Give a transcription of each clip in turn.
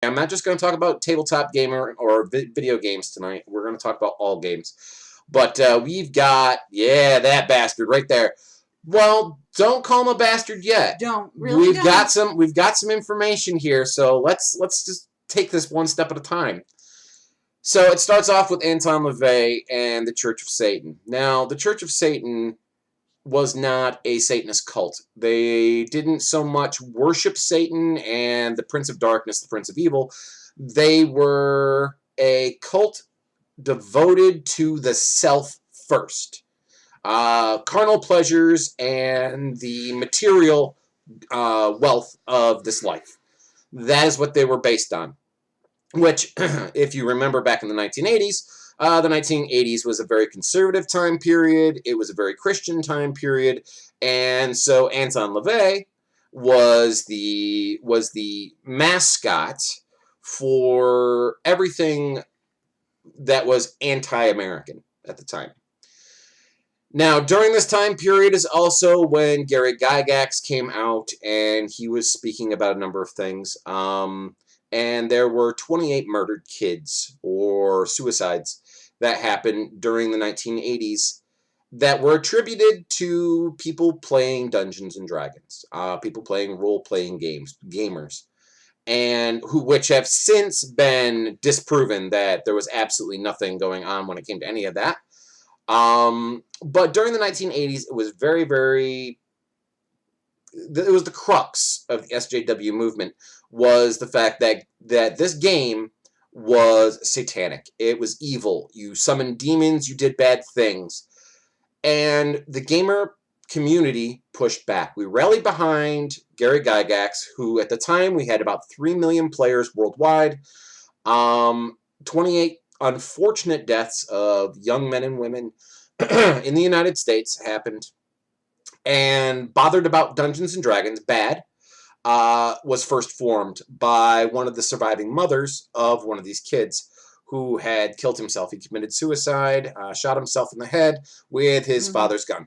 I'm not just going to talk about tabletop gamer or video games tonight. We're going to talk about all games. But we've got, yeah, that bastard right there. Well, don't call him a bastard yet. Don't really. We've got some information here, so let's just take this one step at a time. So it starts off with Anton LaVey and the Church of Satan. Now, the Church of Satan was not a Satanist cult. They didn't so much worship Satan and the Prince of Darkness, the Prince of Evil. They were a cult devoted to the self first. Carnal pleasures and the material wealth of this life. That is what they were based on. Which, if you remember back in the 1980s, the 1980s was a very conservative time period. It was a very Christian time period. And so Anton LaVey was the mascot for everything that was anti-American at the time. Now, during this time period is also when Gary Gygax came out, and he was speaking about a number of things. And there were 28 murdered kids or suicides that happened during the 1980s that were attributed to people playing Dungeons and Dragons, people playing role-playing games, gamers, and which have since been disproven that there was absolutely nothing going on when it came to any of that. But during the 1980s, it was very, very... It was the crux of the SJW movement, was the fact that this game was satanic. It was evil. You summoned demons, you did bad things. And the gamer community pushed back. We rallied behind Gary Gygax, who at the time we had about 3 million players worldwide. 28 unfortunate deaths of young men and women in the United States happened. And Bothered About Dungeons and Dragons, BAD, was first formed by one of the surviving mothers of one of these kids who had killed himself. He committed suicide, shot himself in the head with his father's gun.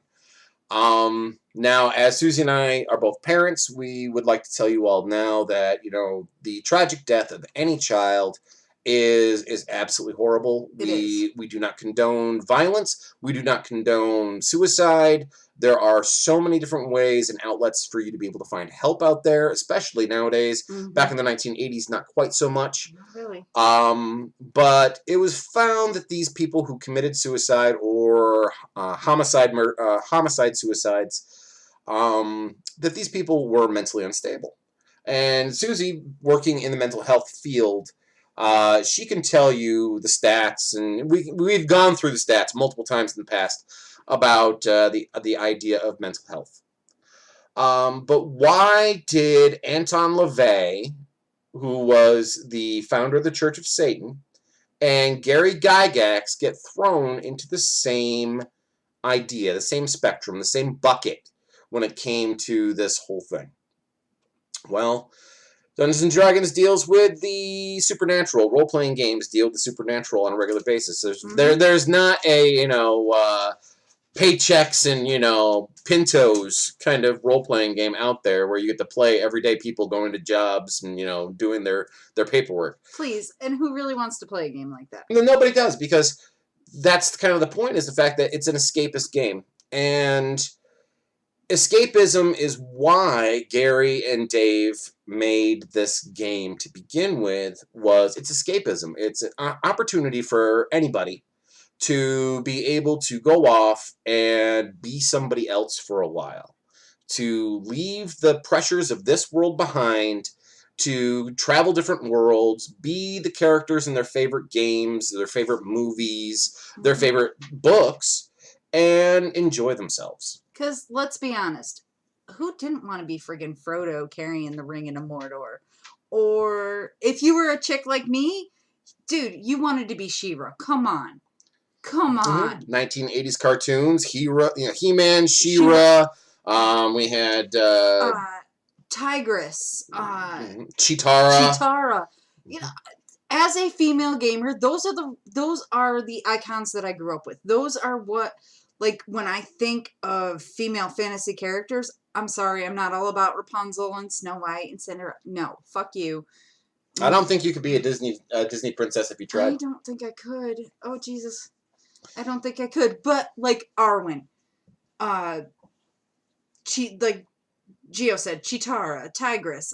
Now, as Susie and I are both parents, we would like to tell you all now that, you know, the tragic death of any child is absolutely horrible. We do not condone violence. We do not condone suicide. There are so many different ways and outlets for you to be able to find help out there, especially nowadays. Back in the 1980s, not quite so much. Not really. But it was found that these people who committed suicide or homicide suicides, that these people were mentally unstable. And Susie, working in the mental health field, she can tell you the stats, and we've gone through the stats multiple times in the past about the idea of mental health. But why did Anton LaVey, who was the founder of the Church of Satan, and Gary Gygax get thrown into the same idea, the same spectrum, the same bucket when it came to this whole thing? Well, Dungeons & Dragons deals with the supernatural. Role-playing games deal with the supernatural on a regular basis. There's not a, you know, paychecks and, you know, Pintos kind of role-playing game out there where you get to play everyday people going to jobs and, you know, doing their paperwork. Please, and who really wants to play a game like that? No, nobody does, because that's kind of the point, is the fact that it's an escapist game. And escapism is why Gary and Dave made this game to begin with. It's escapism. It's an opportunity for anybody to be able to go off and be somebody else for a while, to leave the pressures of this world behind, to travel different worlds, be the characters in their favorite games, their favorite movies, their favorite books, and enjoy themselves. Because, let's be honest, who didn't want to be friggin' Frodo carrying the ring into Mordor? Or, if you were a chick like me, dude, you wanted to be She-Ra. Come on. Come on. 1980s cartoons, He-Man, She-Ra. We had Tigress. Cheetara. You know, as a female gamer, those are the icons that I grew up with. Those are what, like, when I think of female fantasy characters, I'm sorry, I'm not all about Rapunzel and Snow White and Cinderella. No, fuck you. I don't think you could be a Disney princess if you tried. I don't think I could. Oh, Jesus. I don't think I could. But, like, Arwen. Like Gio said, Chitara, Tigress,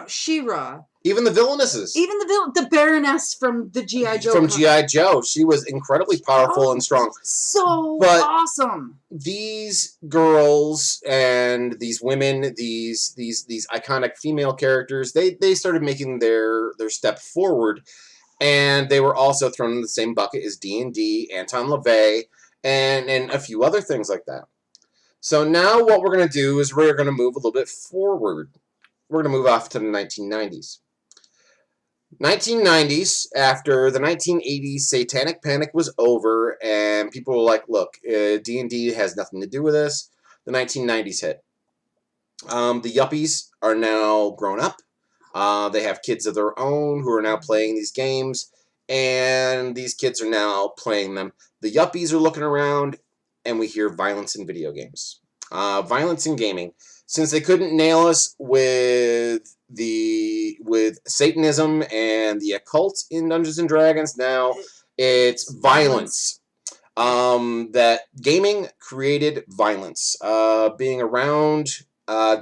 She-Ra. Even the villainesses. Even the Baroness from the G.I. Joe. From G.I. Joe. She was incredibly powerful and strong. So awesome. These girls and these women, these iconic female characters, they started making their step forward, and they were also thrown in the same bucket as D&D, Anton LaVey, and a few other things like that. So now what we're going to do is we're going to move a little bit forward. We're going to move off to the 1990s. 1990s, after the 1980s satanic panic was over and people were like, look, D&D has nothing to do with this, the 1990s hit. The yuppies are now grown up. They have kids of their own who are now playing these games, and these kids are now playing them. The yuppies are looking around, and we hear violence in video games. Violence in gaming. Since they couldn't nail us with Satanism and the occult in Dungeons and Dragons, now it's violence. That gaming created violence. Being around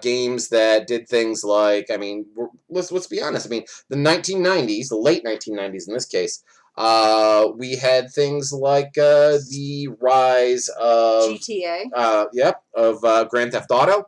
games that did things like, I mean, let's be honest. I mean, the 1990s, the late 1990s in this case, we had things like the rise of GTA. Of Grand Theft Auto.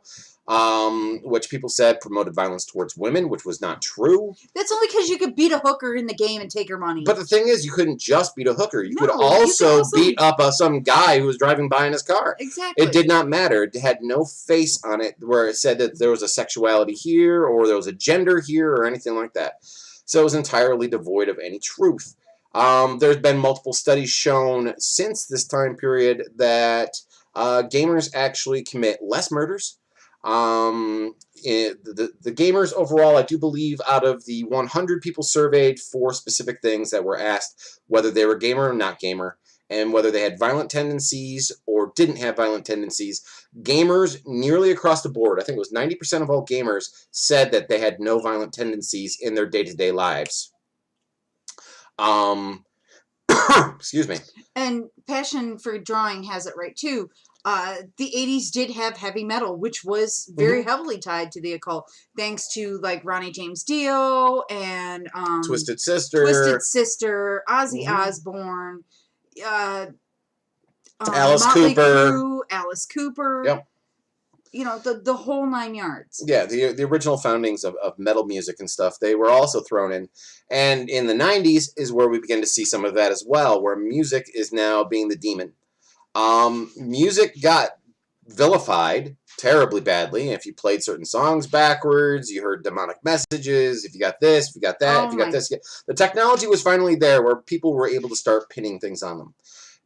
Which people said promoted violence towards women, which was not true. That's only because you could beat a hooker in the game and take her money. But the thing is, you couldn't just beat a hooker. You could also beat up some guy who was driving by in his car. Exactly. It did not matter. It had no face on it where it said that there was a sexuality here or there was a gender here or anything like that. So it was entirely devoid of any truth. There's been multiple studies shown since this time period that gamers actually commit less murders. The gamers overall, I do believe, out of the 100 people surveyed for specific things that were asked, whether they were gamer or not gamer, and whether they had violent tendencies or didn't have violent tendencies, gamers nearly across the board, I think it was 90% of all gamers, said that they had no violent tendencies in their day-to-day lives. Excuse me. And Passion for Drawing has it right, too. The 80s did have heavy metal, which was very heavily tied to the occult, thanks to, like, Ronnie James Dio and Twisted Sister, Ozzy Osbourne, Alice Motley Cooper. Crue, Alice Cooper. Yep. You know, the whole 9 yards. Yeah, the original foundings of metal music and stuff, they were also thrown in. And in the 90s is where we begin to see some of that as well, where music is now being the demon. Music got vilified terribly badly. If you played certain songs backwards, you heard demonic messages, if you got this, if you got that, if you got this. The technology was finally there where people were able to start pinning things on them.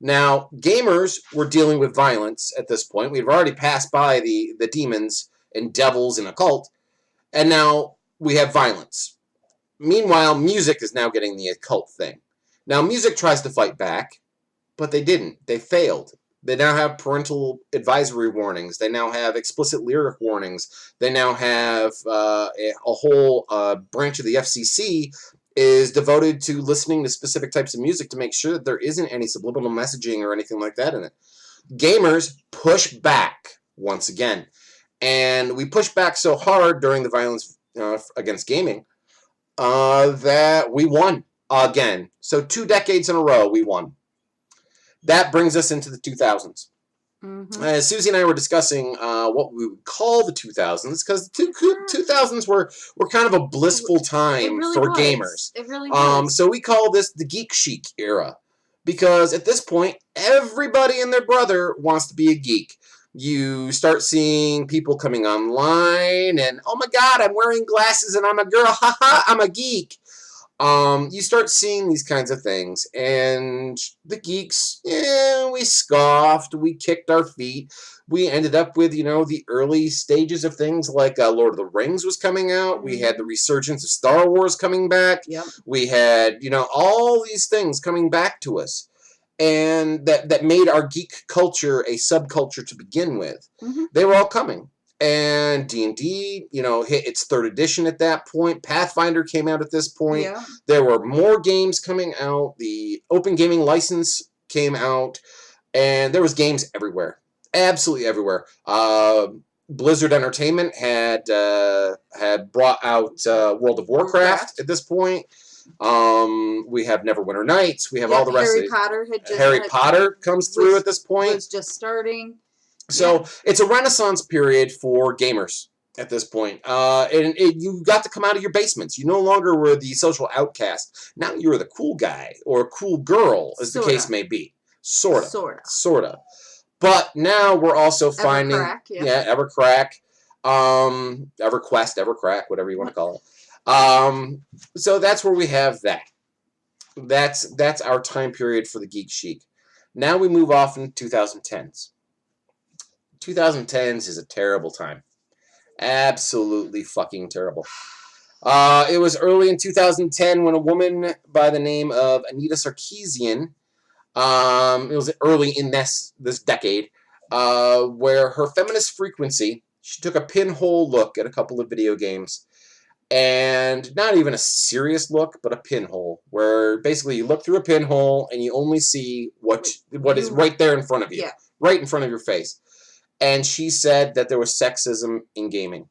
Now, gamers were dealing with violence at this point. We've already passed by the demons and devils and occult, and now we have violence. Meanwhile, music is now getting the occult thing. Now, music tries to fight back, but they didn't. They failed. They now have parental advisory warnings. They now have explicit lyric warnings. They now have a whole branch of the FCC is devoted to listening to specific types of music to make sure that there isn't any subliminal messaging or anything like that in it. Gamers push back once again. And we pushed back so hard during the violence against gaming that we won again. So 2 decades in a row, we won. That brings us into the 2000s. As Susie and I were discussing what we would call the 2000s, because the 2000s were kind of a blissful time for gamers. It really was. So we call this the geek chic era, because at this point, everybody and their brother wants to be a geek. You start seeing people coming online, and oh my god, I'm wearing glasses and I'm a girl, haha, I'm a geek. You start seeing these kinds of things, and the geeks, we scoffed, we kicked our feet. We ended up with, the early stages of things like Lord of the Rings was coming out. We had the resurgence of Star Wars coming back. Yep. We had, all these things coming back to us, and that made our geek culture a subculture to begin with. They were all coming. And D&D, hit its 3rd edition at that point. Pathfinder came out at this point. Yeah. There were more games coming out. The Open Gaming License came out. And there was games everywhere. Absolutely everywhere. Blizzard Entertainment had brought out World of Warcraft at this point. We have Neverwinter Nights. We have all the rest of it. Harry Potter comes through at this point. Was just starting. So it's a renaissance period for gamers at this point. You got to come out of your basements. You no longer were the social outcast. Now you were the cool guy or cool girl, as the case may be. Sorta. But now we're also finding... Evercrack. EverQuest, whatever you want to call it. So that's where we have that. That's our time period for the Geek Chic. Now we move off into 2010s. 2010s is a terrible time. Absolutely fucking terrible. It was early in 2010 when a woman by the name of Anita Sarkeesian, it was early in this decade, where her feminist frequency, she took a pinhole look at a couple of video games, and not even a serious look, but a pinhole, where basically you look through a pinhole and you only see what is right there in front of you, right in front of your face. And she said that there was sexism in gaming.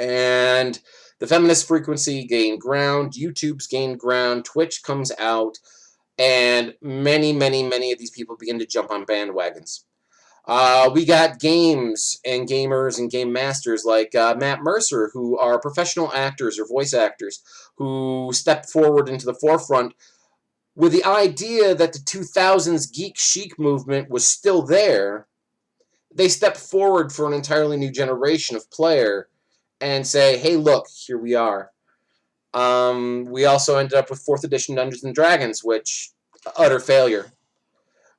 And the feminist frequency gained ground, YouTube's gained ground, Twitch comes out, and many, many, many of these people begin to jump on bandwagons. We got games and gamers and game masters like Matt Mercer, who are professional actors or voice actors, who stepped forward into the forefront with the idea that the 2000s geek chic movement was still there. They step forward for an entirely new generation of player and say, hey, look, here we are. We also ended up with 4th edition Dungeons & Dragons, which, utter failure.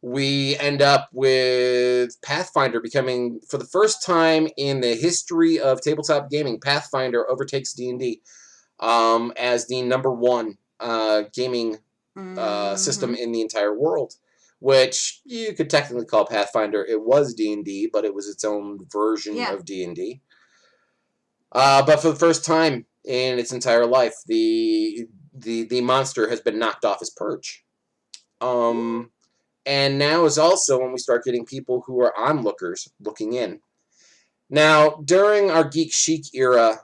We end up with Pathfinder becoming, for the first time in the history of tabletop gaming, Pathfinder overtakes D&D as the #1 gaming system in the entire world. Which you could technically call Pathfinder. It was D&D, but it was its own version of D&D. But for the first time in its entire life, the monster has been knocked off his perch. And now is also when we start getting people who are onlookers looking in. Now, during our Geek Chic era,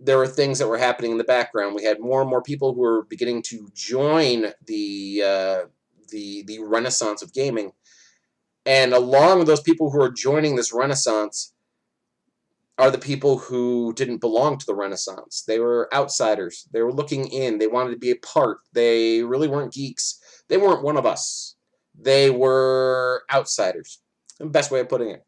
there were things that were happening in the background. We had more and more people who were beginning to join the renaissance of gaming. And along with those people who are joining this renaissance are the people who didn't belong to the renaissance. They were outsiders. They were looking in. They wanted to be a part. They really weren't geeks. They weren't one of us. They were outsiders. The best way of putting it.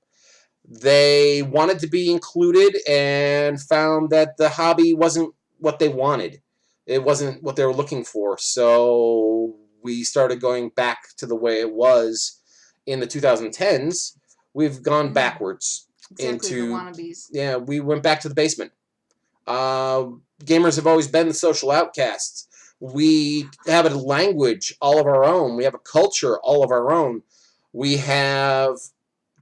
They wanted to be included and found that the hobby wasn't what they wanted. It wasn't what they were looking for. So we started going back to the way it was in the 2010s. We've gone backwards into the wannabes. Yeah, we went back to the basement. Gamers have always been the social outcasts. We have a language all of our own. We have a culture all of our own. We have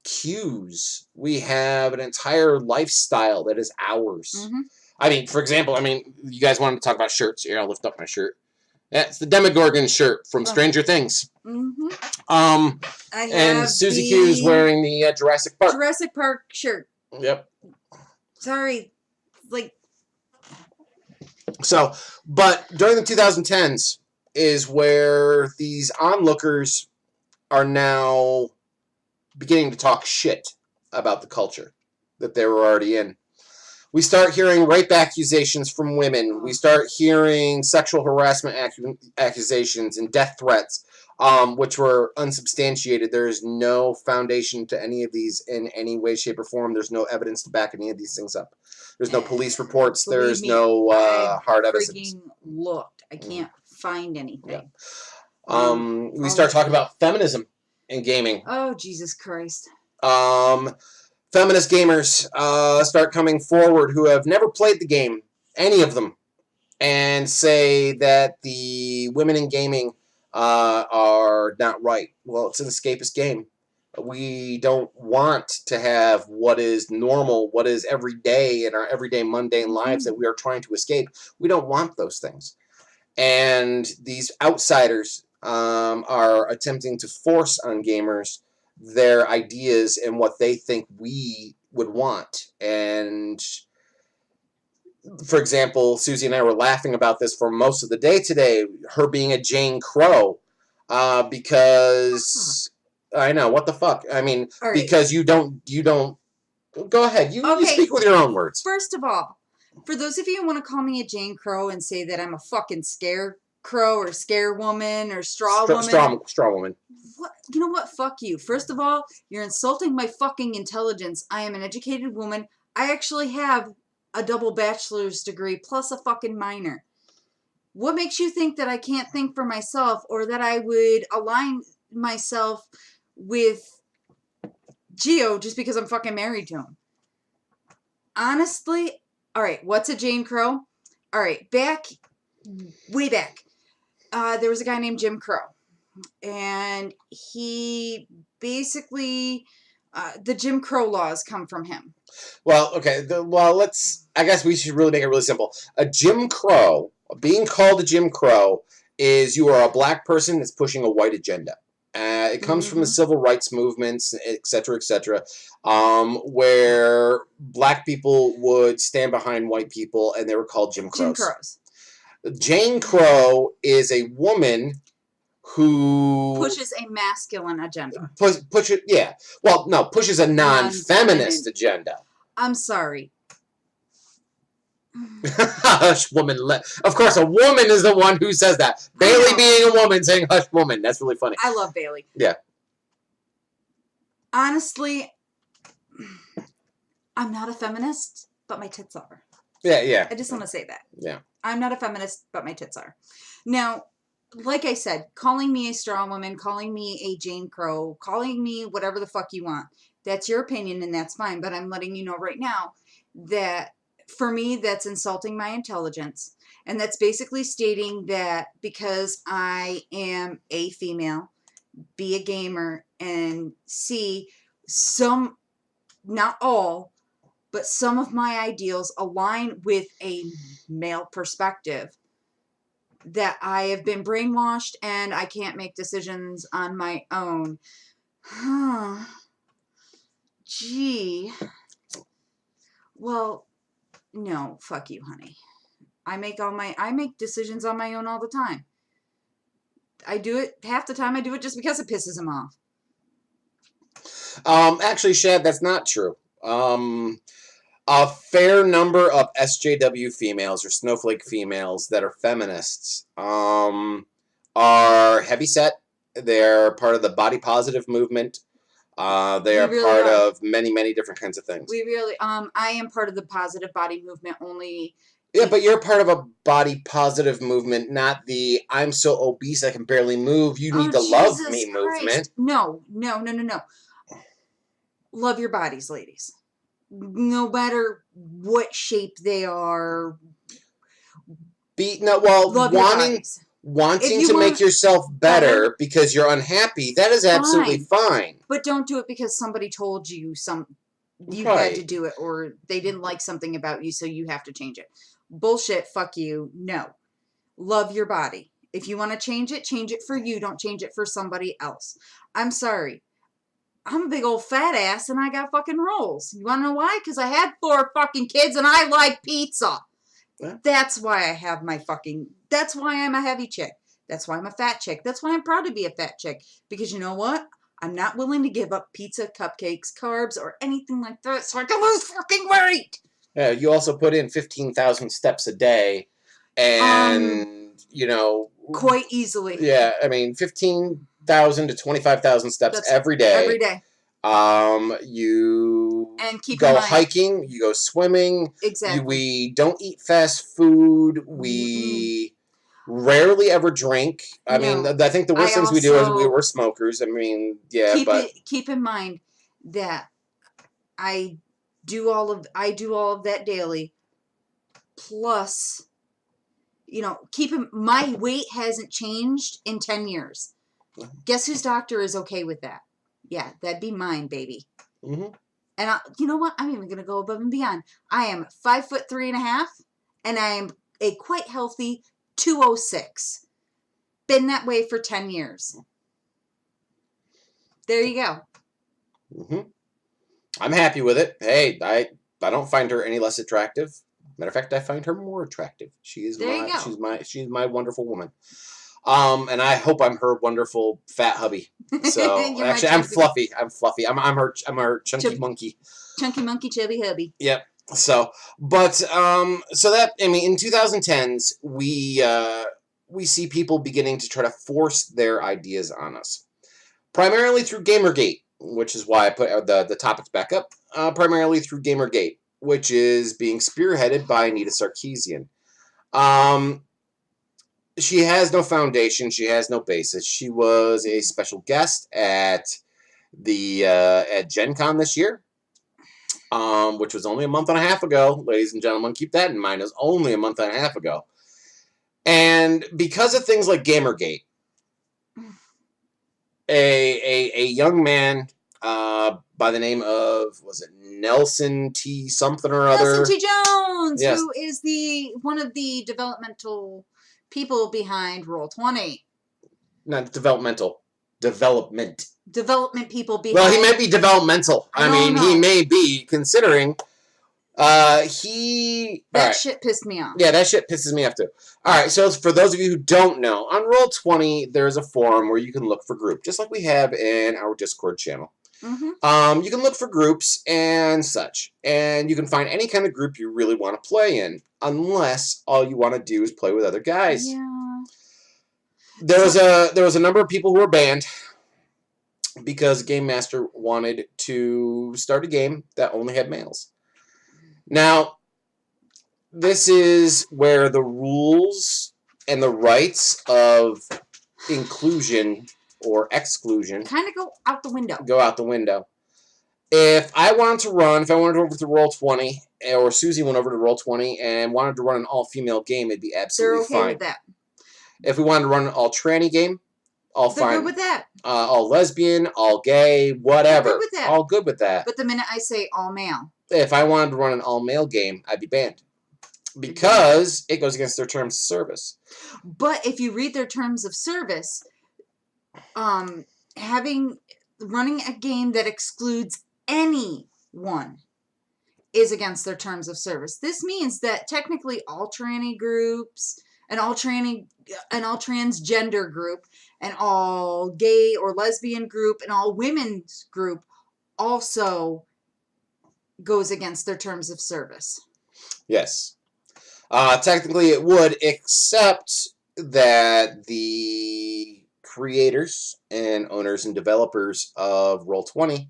cues. We have an entire lifestyle that is ours. I mean, for example, you guys wanted to talk about shirts. Here, I'll lift up my shirt. That's the Demogorgon shirt from Stranger Things. And Susie Q is wearing the Jurassic Park shirt. Yep. Sorry. So, but during the 2010s is where these onlookers are now beginning to talk shit about the culture that they were already in. We start hearing rape accusations from women. We start hearing sexual harassment accusations and death threats, which were unsubstantiated. There is no foundation to any of these in any way, shape, or form. There's no evidence to back any of these things up. There's no police reports. There's no hard evidence. Looked. I can't find anything. We start talking about feminism in gaming. Oh, Jesus Christ. Feminist gamers start coming forward who have never played the game, any of them, and say that the women in gaming are not right. Well, it's an escapist game. We don't want to have what is normal, what is every day in our everyday mundane lives that we are trying to escape. We don't want those things. And these outsiders are attempting to force on gamers their ideas and what they think we would want. And for example, Susie and I were laughing about this for most of the day today, her being a Jane Crow, because I know, what the fuck? I mean, All right. because you don't, go ahead, you speak with your own words. First of all, for those of you who want to call me a Jane Crow and say that I'm a fucking scarecrow or scare woman or straw woman. Straw woman. What? You know what? Fuck you. First of all, you're insulting my fucking intelligence. I am an educated woman. I actually have a double bachelor's degree plus a fucking minor. What makes you think that I can't think for myself or that I would align myself with Geo just because I'm fucking married to him? Honestly, all right, what's a Jane Crow? All right, way back, there was a guy named Jim Crow. And he basically, the Jim Crow laws come from him. Well, okay. I guess we should really make it really simple. A Jim Crow, being called a Jim Crow, is you are a black person that's pushing a white agenda. It comes from the civil rights movements, et cetera, where black people would stand behind white people, and they were called Jim Crows. Jim Crows. Jane Crow is a woman who pushes a masculine agenda. Pushes a non-feminist agenda. I'm sorry. Hush, woman. Of course, a woman is the one who says that. Bailey being a woman saying hush, woman. That's really funny. I love Bailey. Yeah. Honestly, I'm not a feminist, but my tits are. Yeah. I just want to say that. Yeah. I'm not a feminist, but my tits are. Now, like I said, calling me a straw woman, calling me a Jane Crow, calling me whatever the fuck you want, that's your opinion and that's fine. But I'm letting you know right now that for me, that's insulting my intelligence. And that's basically stating that because I am A, female, B, a gamer, and C, some, not all, but some of my ideals align with a male perspective, that I have been brainwashed and I can't make decisions on my own. Gee. Well, no, fuck you, honey. I make decisions on my own all the time. I do it half the time. I do it just because it pisses him off. Actually, Shad, that's not true. A fair number of SJW females or Snowflake females that are feminists are heavyset. They're part of the body positive movement. They are part of many, many different kinds of things. We really, I am part of the positive body movement only. Yeah, but you're part of a body positive movement, not the I'm so obese I can barely move, you need to love me movement. No. Love your bodies, ladies. No matter what shape they are. Wanting to make yourself better because you're unhappy, that is absolutely fine. But don't do it because somebody told you you had to do it, or they didn't like something about you, so you have to change it. Bullshit, fuck you. No. Love your body. If you want to change it for you. Don't change it for somebody else. I'm sorry. I'm a big old fat ass and I got fucking rolls. You want to know why? Because I had 4 fucking kids and I like pizza. Yeah. That's why I have that's why I'm a heavy chick. That's why I'm a fat chick. That's why I'm proud to be a fat chick. Because you know what? I'm not willing to give up pizza, cupcakes, carbs, or anything like that so I can lose fucking weight. Yeah, you also put in 15,000 steps a day and, quite easily. Yeah, I mean, 15,000 to 25,000 steps every day. Every day. You go hiking, you go swimming. Exactly. We don't eat fast food. We rarely ever drink. I mean, I think the worst things we do is we're smokers. I mean, yeah, keep in mind that I do all of that daily. Plus, my weight hasn't changed in 10 years. Guess whose doctor is okay with that? Yeah, that'd be mine, baby. Mm-hmm. And you know what? I'm even going to go above and beyond. I am 5'3.5", and I am a quite healthy 206. Been that way for 10 years. There you go. Mm-hmm. I'm happy with it. Hey, I don't find her any less attractive. Matter of fact, I find her more attractive. There you go. She's my wonderful woman. And I hope I'm her wonderful fat hubby. So You're my actually, I'm chunky- fluffy. I'm fluffy. I'm her chunky Chubby. monkey. Chunky monkey, chubby hubby. Yep. So, but so that, I mean, in 2010s, we see people beginning to try to force their ideas on us, primarily through Gamergate, which is why I put the topics back up. Primarily through Gamergate, which is being spearheaded by Anita Sarkeesian. She has no foundation. She has no basis. She was a special guest at Gen Con this year, which was only a month and a half ago. Ladies and gentlemen, keep that in mind. It was only a month and a half ago. And because of things like Gamergate, a young man by the name of, was it Nelson T. something or other? Nelson T. Jones, Yes. who is one of the developmental people behind Roll20. Not developmental. Development. Development people behind... Well, he might be developmental. I mean, know. he may be, considering That right. shit pissed me off. Yeah, that shit pisses me off too. Alright, so for those of you who don't know, on Roll20, there's a forum where you can look for groups, just like we have in our Discord channel. Mm-hmm. You can look for groups and such, and you can find any kind of group you really want to play in, unless all you want to do is play with other guys. Yeah. There was a number of people who were banned because Game Master wanted to start a game that only had males. Now, this is where the rules and the rights of inclusion or exclusion kind of go out the window. If I wanted to over to Roll20, or Susie went over to Roll20 and wanted to run an all-female game, it'd be absolutely They're okay fine. with that. If we wanted to run an all-tranny game, all They're fine. good with that. All lesbian, all gay, whatever. They're good with that. All good with that. But the minute I say all male. If I wanted to run an all-male game, I'd be banned. Because it goes against their terms of service. But if you read their terms of service, running a game that excludes anyone is against their terms of service. This means that technically all tranny groups, an all transgender group, an all gay or lesbian group, and all women's group also goes against their terms of service. Yes. Technically it would, except that the creators and owners and developers of Roll20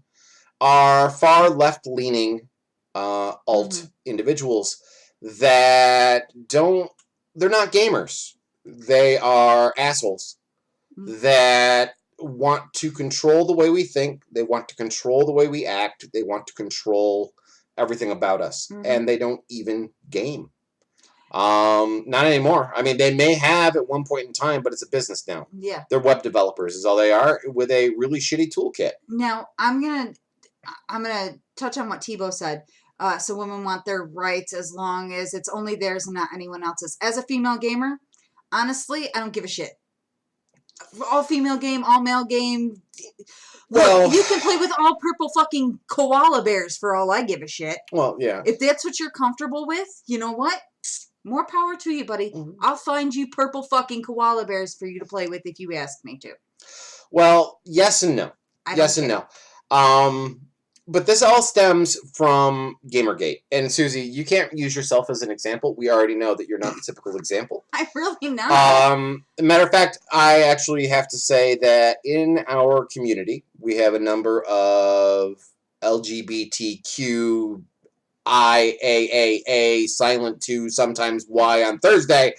are far left-leaning alt individuals that they're not gamers. They are assholes that want to control the way we think. They want to control the way we act. They want to control everything about us. And they don't even game. Not anymore. I mean, they may have at one point in time, but it's a business now. Yeah. They're web developers is all they are, with a really shitty toolkit. Now, I'm gonna touch on what Tebow said. So women want their rights as long as it's only theirs and not anyone else's. As a female gamer, honestly, I don't give a shit. All female game, all male game. Well, look, you can play with all purple fucking koala bears for all I give a shit. Well, yeah. If that's what you're comfortable with, you know what? More power to you, buddy. I'll find you purple fucking koala bears for you to play with if you ask me to. Well, yes and no. Yes and no. But this all stems from Gamergate. And Susie, you can't use yourself as an example. We already know that you're not the typical example. I'm really not. Matter of fact, I actually have to say that in our community, we have a number of LGBTQ IAAA, silent 2, sometimes Y on Thursday.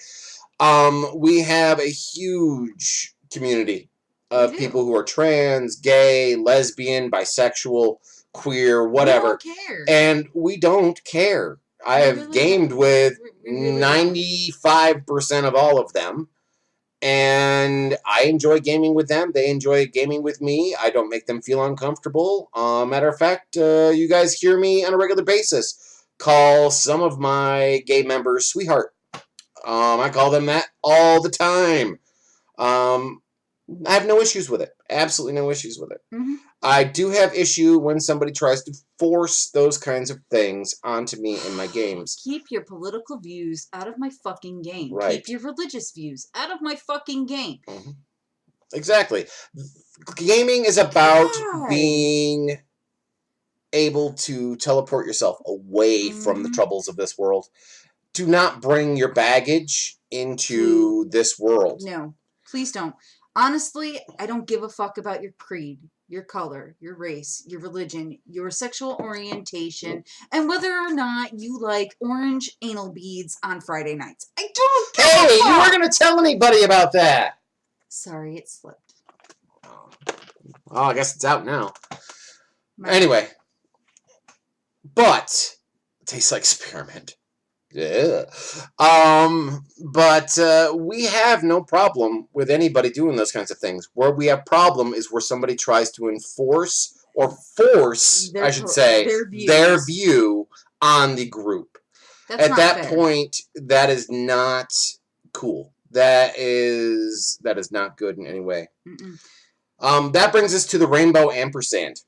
We have a huge community of people who are trans, gay, lesbian, bisexual, queer, whatever. We don't care. And we don't care. I have gamed with 95% of all of them. And I enjoy gaming with them. They enjoy gaming with me. I don't make them feel uncomfortable. Matter of fact, you guys hear me on a regular basis call some of my gay members sweetheart. I call them that all the time. I have no issues with it. Absolutely no issues with it. Mm-hmm. I do have issue when somebody tries to force those kinds of things onto me in my games. Keep your political views out of my fucking game. Right. Keep your religious views out of my fucking game. Mm-hmm. Exactly. Gaming is about being able to teleport yourself away from the troubles of this world. Do not bring your baggage into this world. No, please don't. Honestly, I don't give a fuck about your creed, your color, your race, your religion, your sexual orientation, and whether or not you like orange anal beads on Friday nights. I don't give a fuck. You weren't going to tell anybody about that. Sorry, it slipped. Oh, I guess it's out now. Anyway. But it tastes like spearmint. Yeah. But we have no problem with anybody doing those kinds of things. Where we have problem is where somebody tries to enforce or force, I should say, their view on the group. That's At that point, that is not cool. That is not good in any way. That brings us to the rainbow ampersand.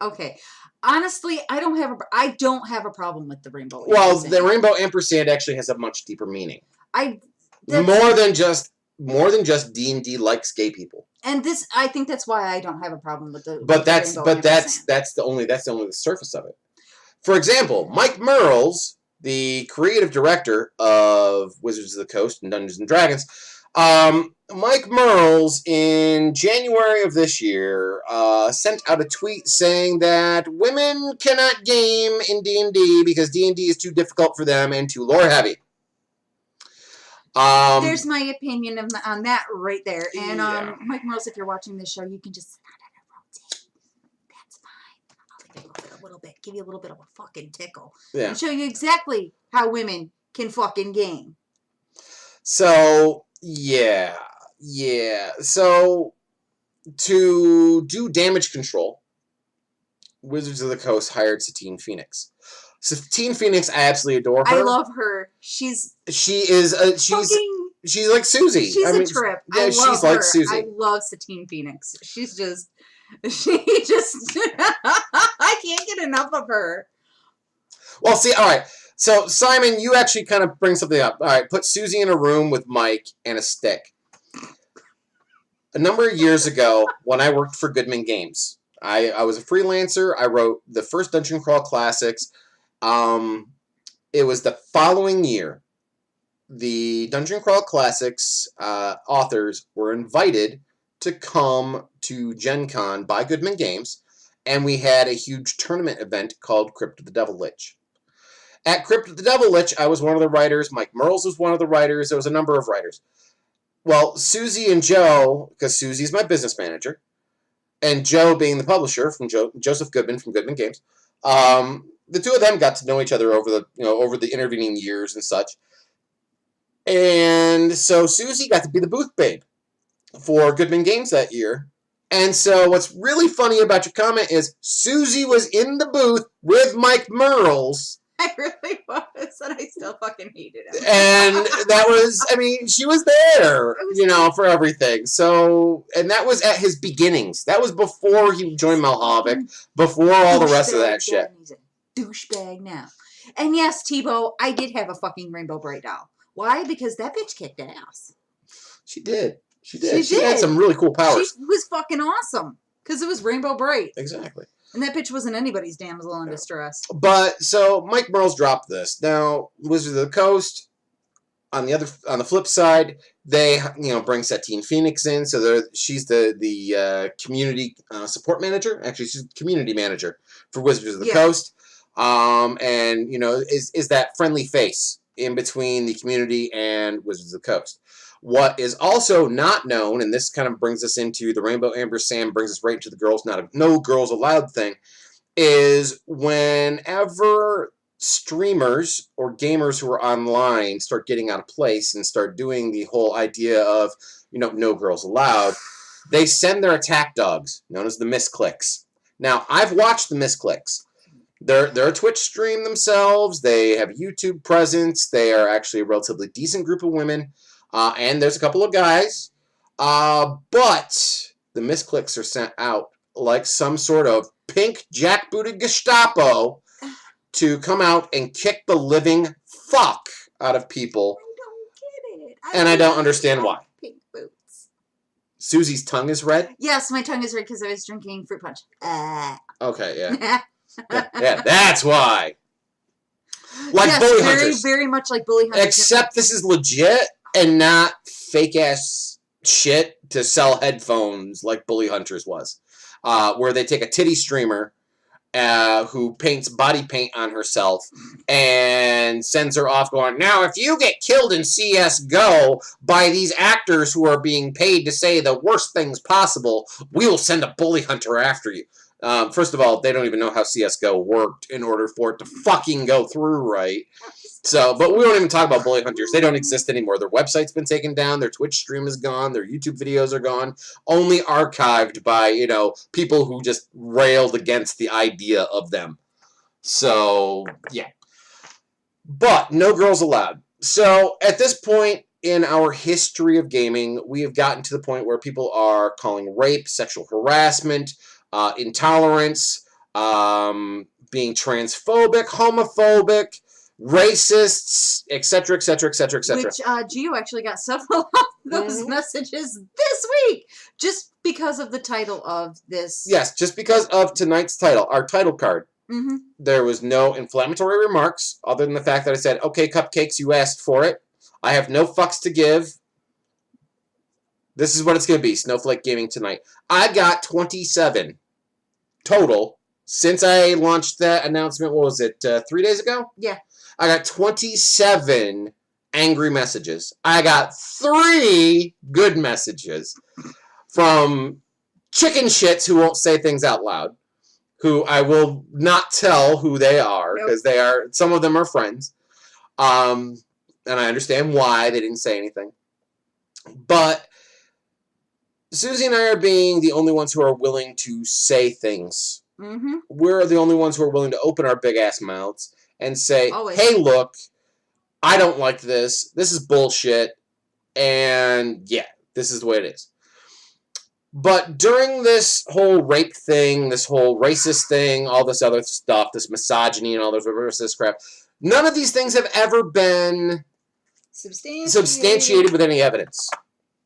Okay. Honestly, I don't have a problem with the rainbow ampersand. Well, the rainbow ampersand actually has a much deeper meaning. More than just D&D likes gay people. And I think that's why I don't have a problem with the. That's only the surface of it. For example, Mike Mearls, the creative director of Wizards of the Coast and Dungeons and Dragons, Mike Mearls, in January of this year, sent out a tweet saying that women cannot game in D&D because D&D is too difficult for them and too lore-heavy. There's my opinion on that right there. And Mike Mearls, if you're watching this show, you can just that's fine. I'll leave it a little bit, give you a little bit of a fucking tickle, and show you exactly how women can fucking game. So So, to do damage control, Wizards of the Coast hired Satine Phoenix. Satine Phoenix, I absolutely adore her. I love her. She's like Susie. She's a trip. Yeah, she's like Susie. I love Satine Phoenix. She just I can't get enough of her. Well, see, all right. So, Simon, you actually kind of bring something up. All right, put Susie in a room with Mike and a stick. A number of years ago, when I worked for Goodman Games, I was a freelancer. I wrote the first Dungeon Crawl Classics. It was the following year. The Dungeon Crawl Classics authors were invited to come to Gen Con by Goodman Games, and we had a huge tournament event called Crypt of the Devil Lich. At Crypt of the Devil Lich, I was one of the writers. Mike Mearls was one of the writers. There was a number of writers. Well, Susie and Joe, because Susie's my business manager, and Joe being the publisher from Joseph Goodman from Goodman Games, the two of them got to know each other over the intervening years and such. And so Susie got to be the booth babe for Goodman Games that year. And so what's really funny about your comment is Susie was in the booth with Mike Mearls. I really was, and I still fucking hated him. And that was, she was there, for everything. So, and that was at his beginnings. That was before he joined Malhavik, before all the rest of that shit. He's a douchebag now. And yes, Tebow, I did have a fucking Rainbow Bright doll. Why? Because that bitch kicked ass. She did. She had some really cool powers. She was fucking awesome. Because it was Rainbow Bright. Exactly. And that bitch wasn't anybody's damsel in distress. But so Mike Mearls dropped this. Now, Wizards of the Coast, on the flip side, they bring Satine Phoenix in. So she's the community support manager. Actually, she's community manager for Wizards of the Coast. And is that friendly face in between the community and Wizards of the Coast. What is also not known, and this kind of brings us into the Rainbow Ampersand, brings us right into the no girls allowed thing, is whenever streamers or gamers who are online start getting out of place and start doing the whole idea of, no girls allowed, they send their attack dogs, known as the misclicks. Now, I've watched the misclicks. They're a Twitch stream themselves. They have a YouTube presence. They are actually a relatively decent group of women. And there's a couple of guys. But the misclicks are sent out like some sort of pink jackbooted Gestapo to come out and kick the living fuck out of people. I don't get it. And I don't understand why. Pink boots. Susie's tongue is red? Yes, my tongue is red because I was drinking fruit punch. Okay, yeah. yeah, that's why. Like yes, bully very, hunters. very much like bully hunters. Except this is legit and not fake-ass shit to sell headphones like Bully Hunters was. Where they take a titty streamer who paints body paint on herself and sends her off going, now if you get killed in CSGO by these actors who are being paid to say the worst things possible, we will send a bully hunter after you. First of all, they don't even know how CSGO worked in order for it to fucking go through right. So, but we won't even talk about bully hunters. They don't exist anymore. Their website's been taken down. Their Twitch stream is gone. Their YouTube videos are gone. Only archived by, people who just railed against the idea of them. So, yeah. But no girls allowed. So, at this point in our history of gaming, we have gotten to the point where people are calling rape, sexual harassment, intolerance, being transphobic, homophobic, racists, etc., etc., etc., etc. Which Gio actually got several of those messages this week, just because of the title of this. Yes, just because of tonight's title, our title card. Mm-hmm. There was no inflammatory remarks, other than the fact that I said, okay, Cupcakes, you asked for it. I have no fucks to give. This is what it's going to be, Snowflake Gaming tonight. I got 27 total since I launched that announcement, what was it, 3 days ago? Yeah. I got 27 angry messages. I got 3 good messages from chicken shits who won't say things out loud, who I will not tell who they are, because some of them are friends. And I understand why they didn't say anything. But Susie and I are being the only ones who are willing to say things. Mm-hmm. We're the only ones who are willing to open our big-ass mouths and say, Always. hey, look, I don't like this. This is bullshit. And, yeah, this is the way it is. But during this whole rape thing, this whole racist thing, all this other stuff, this misogyny and all this racist crap, none of these things have ever been substantiated with any evidence.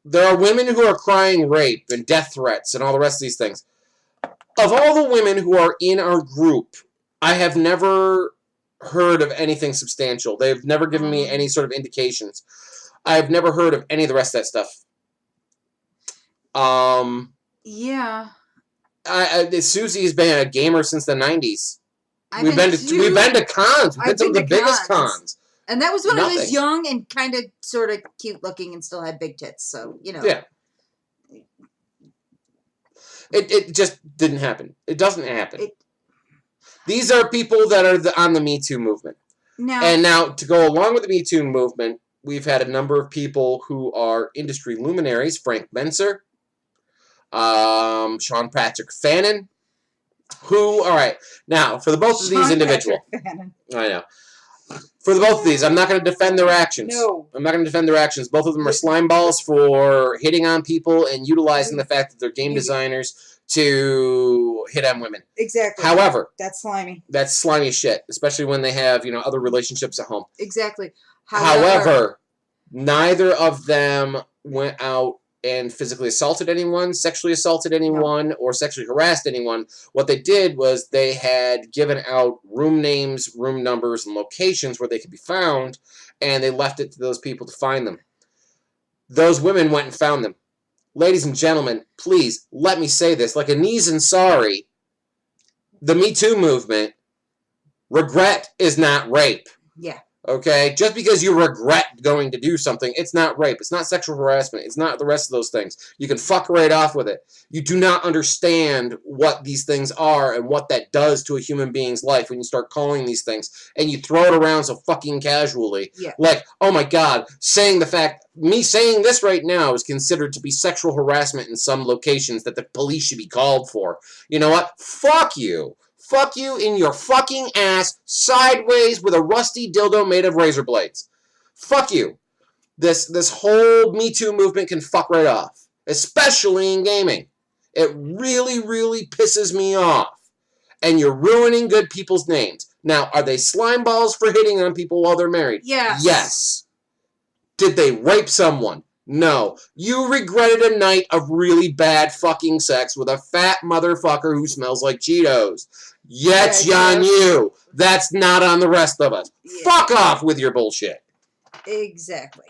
There are women who are crying rape and death threats and all the rest of these things. Of all the women who are in our group, I have never heard of anything substantial. They've never given me any sort of indications. I've never heard of any of the rest of that stuff. Yeah. Susie's been a gamer since the 90s. We've been to cons. We've been some of the biggest cons. And that was when I was young and kind of sort of cute looking and still had big tits. So, Yeah. It just didn't happen. It doesn't happen. These are people that are on the Me Too movement. And now, to go along with the Me Too movement, we've had a number of people who are industry luminaries. Frank Benser, Sean Patrick Fannin, all right. Now, for the both of these individuals, I know. For the both of these, I'm not going to defend their actions. No. I'm not going to defend their actions. Both of them are slime balls for hitting on people and utilizing the fact that they're game designers to hit on women. Exactly. However, that's slimy. That's slimy shit, especially when they have, other relationships at home. Exactly. However, neither of them went out and physically assaulted anyone, sexually assaulted anyone, or sexually harassed anyone. What they did was they had given out room names, room numbers, and locations where they could be found, and they left it to those people to find them. Those women went and found them. Ladies and gentlemen, please, let me say this. Like Anise and Sorry, the Me Too movement, regret is not rape. Yeah. Okay? Just because you regret going to do something, it's not rape. It's not sexual harassment. It's not the rest of those things. You can fuck right off with it. You do not understand what these things are and what that does to a human being's life when you start calling these things and you throw it around so fucking casually. Yeah. Like, oh my God, me saying this right now is considered to be sexual harassment in some locations that the police should be called for. You know what? Fuck you. Fuck you in your fucking ass, sideways with a rusty dildo made of razor blades. Fuck you. This whole Me Too movement can fuck right off, especially in gaming. It really, really pisses me off. And you're ruining good people's names. Now, are they slime balls for hitting on people while they're married? Yes. Yes. Did they rape someone? No. You regretted a night of really bad fucking sex with a fat motherfucker who smells like Cheetos. That's on you. That's not on the rest of us. Yeah. Fuck off with your bullshit. Exactly.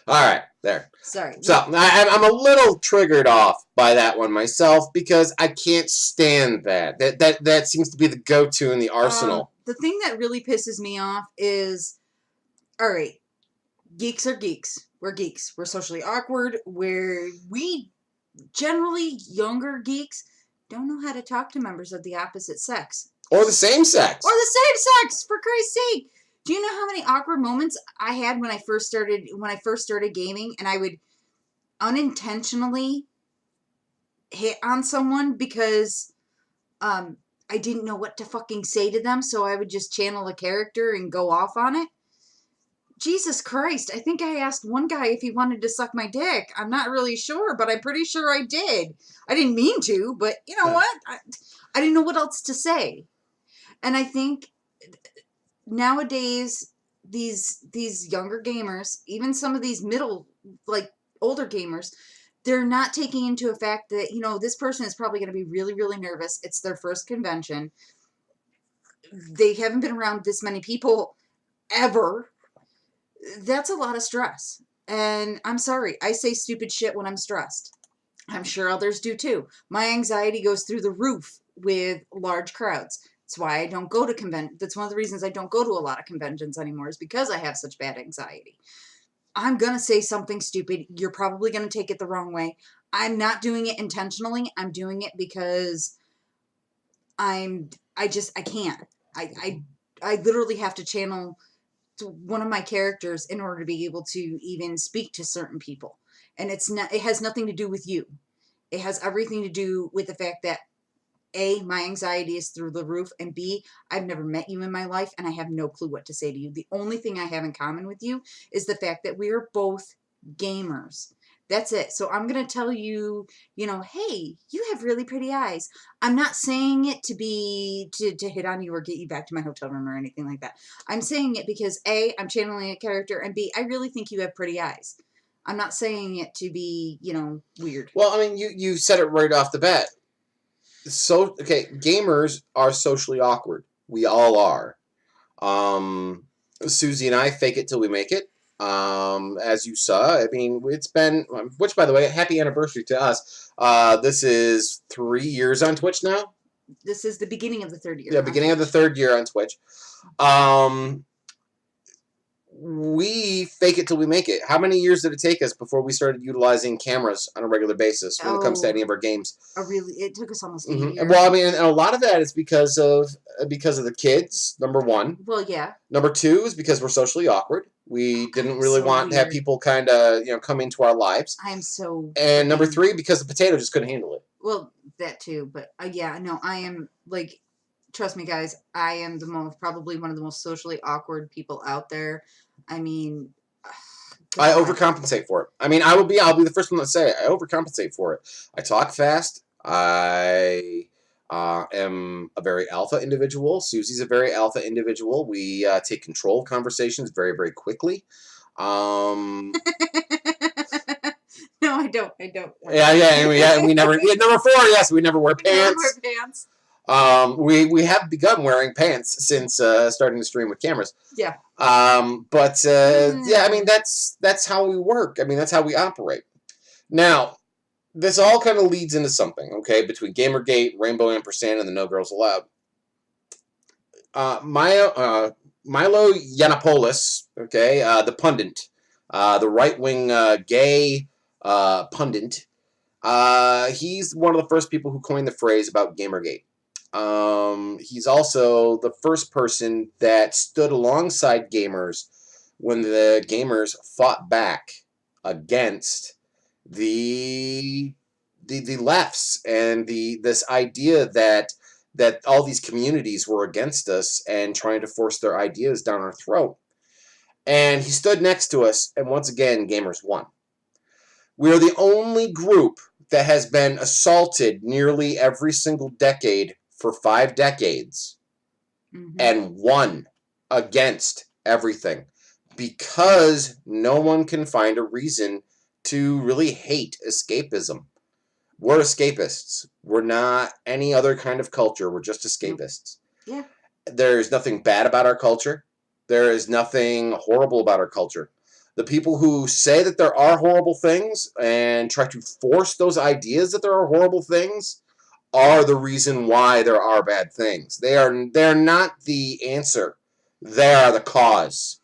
All right, there. Sorry. So I'm a little triggered off by that one myself because I can't stand that. That seems to be the go-to in the arsenal. The thing that really pisses me off is, all right, geeks are geeks. We're geeks. We're socially awkward. We generally, younger geeks don't know how to talk to members of the opposite sex. Or the same sex. Or the same sex, for Christ's sake. Do you know how many awkward moments I had when I first started gaming and I would unintentionally hit on someone because I didn't know what to fucking say to them, so I would just channel a character and go off on it? Jesus Christ, I think I asked one guy if he wanted to suck my dick. I'm not really sure, but I'm pretty sure I did. I didn't mean to, but you know what? I didn't know what else to say. And I think nowadays, these younger gamers, even some of these older gamers, they're not taking into effect that, this person is probably going to be really, really nervous. It's their first convention. They haven't been around this many people ever. That's a lot of stress. And I'm sorry, I say stupid shit when I'm stressed. I'm sure others do too. My anxiety goes through the roof with large crowds. That's why I don't go to conventions. That's one of the reasons I don't go to a lot of conventions anymore, is because I have such bad anxiety. I'm going to say something stupid. You're probably going to take it the wrong way. I'm not doing it intentionally. I'm doing it because I can't. I literally have to channel one of my characters in order to be able to even speak to certain people. And it has nothing to do with you. It has everything to do with the fact that A, my anxiety is through the roof, and B, I've never met you in my life, and I have no clue what to say to you. The only thing I have in common with you is the fact that we are both gamers. That's it. So I'm going to tell you, hey, you have really pretty eyes. I'm not saying it to hit on you or get you back to my hotel room or anything like that. I'm saying it because A, I'm channeling a character, and B, I really think you have pretty eyes. I'm not saying it to be, weird. Well, I mean, you said it right off the bat. So, okay, gamers are socially awkward. We all are. Susie and I fake it till we make it. As you saw, I mean, it's been, which by the way, happy anniversary to us. This is 3 years on Twitch now. This is the beginning of the third year. Yeah, beginning of the third year on Twitch. We fake it till we make it. How many years did it take us before we started utilizing cameras on a regular basis when it comes to any of our games? It took us almost a year. Well, I mean, and a lot of that is because of the kids, number one. Well, yeah. Number two is because we're socially awkward. We didn't really want to have people kind of, come into our lives. I am so... And number three, because the potato just couldn't handle it. Well, that too. But, I am, trust me, guys, I am probably one of the most socially awkward people out there. I mean... I overcompensate for it. I mean, I'll be the first one to say it. I overcompensate for it. I talk fast. I am a very alpha individual. Susie's a very alpha individual. We take control of conversations very, very quickly. No, I don't. Yeah. We never. Number four. Yes, we never wear pants. We have begun wearing pants since starting to stream with cameras. Yeah. Yeah, I mean that's how we work. I mean that's how we operate. Now, this all kind of leads into something, okay? Between Gamergate, Rainbow Ampersand, and the No Girls Allowed. Milo Yiannopoulos, okay, the pundit, the right-wing gay pundit. He's one of the first people who coined the phrase about Gamergate. He's also the first person that stood alongside gamers when the gamers fought back against the the lefts and this idea that all these communities were against us and trying to force their ideas down our throat. And he stood next to us, and once again, gamers won. We are the only group that has been assaulted nearly every single decade for 5 decades and won against everything because no one can find a reason to really hate escapism. We're escapists. We're not any other kind of culture. We're just escapists. Yeah. There's nothing bad about our culture. There is nothing horrible about our culture. The people who say that there are horrible things and try to force those ideas that there are horrible things are the reason why there are bad things. They're not the answer. They are the cause.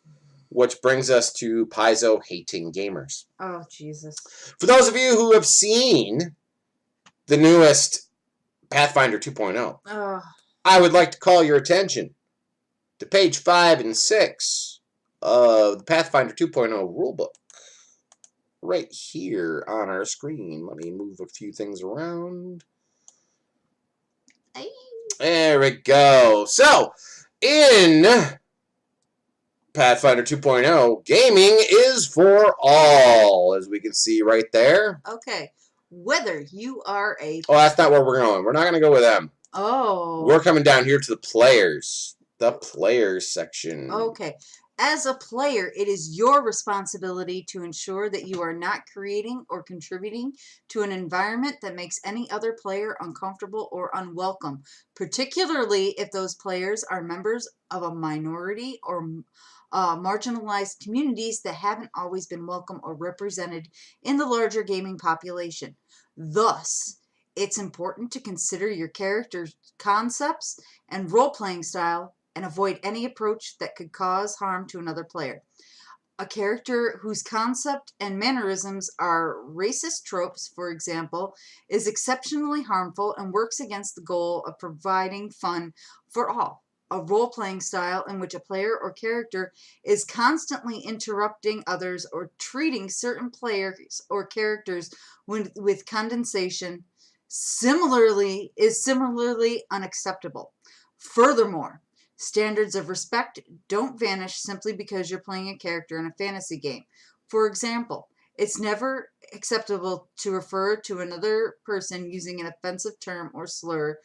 Which brings us to Paizo hating gamers. Oh, Jesus. For those of you who have seen the newest Pathfinder 2.0, I would like to call your attention to page 5 and 6 of the Pathfinder 2.0 rulebook. Right here on our screen. Let me move a few things around. There we go. So, in Pathfinder 2.0, gaming is for all, as we can see right there. Okay. Whether you are a... Oh, that's not where we're going. We're not going to go with them. Oh. We're coming down here to the players. The players section. Okay. As a player, it is your responsibility to ensure that you are not creating or contributing to an environment that makes any other player uncomfortable or unwelcome, particularly if those players are members of a minority or marginalized communities that haven't always been welcome or represented in the larger gaming population. Thus, it's important to consider your character's concepts and role-playing style and avoid any approach that could cause harm to another player. A character whose concept and mannerisms are racist tropes, for example, is exceptionally harmful and works against the goal of providing fun for all. A role-playing style in which a player or character is constantly interrupting others or treating certain players or characters with condescension is similarly unacceptable. Furthermore, standards of respect don't vanish simply because you're playing a character in a fantasy game. For example, it's never acceptable to refer to another person using an offensive term or slur,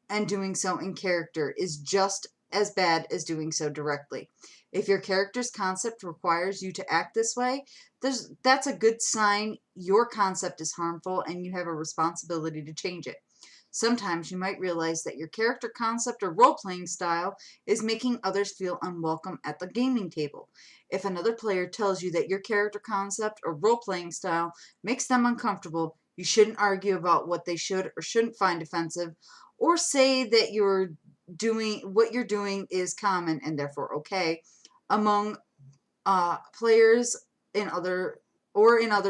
and doing so in character is just as bad as doing so directly. If your character's concept requires you to act this way, that's a good sign your concept is harmful and you have a responsibility to change it. Sometimes you might realize that your character concept or role-playing style is making others feel unwelcome at the gaming table. If another player tells you that your character concept or role-playing style makes them uncomfortable, you shouldn't argue about what they should or shouldn't find offensive, or say that what you're doing is common and therefore okay among players in other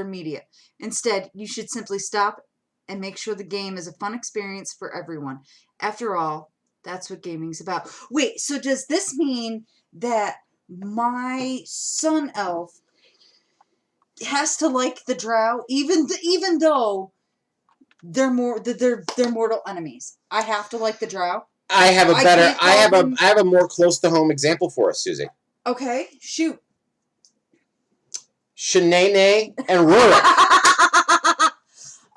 media. Instead, you should simply stop and make sure the game is a fun experience for everyone. After all, that's what gaming's about. Wait, so does this mean that my son elf has to like the drow, even though they're mortal enemies? I have to like the drow. I have a more close to home example for us, Susie. Okay, shoot. Shanae and Rurik.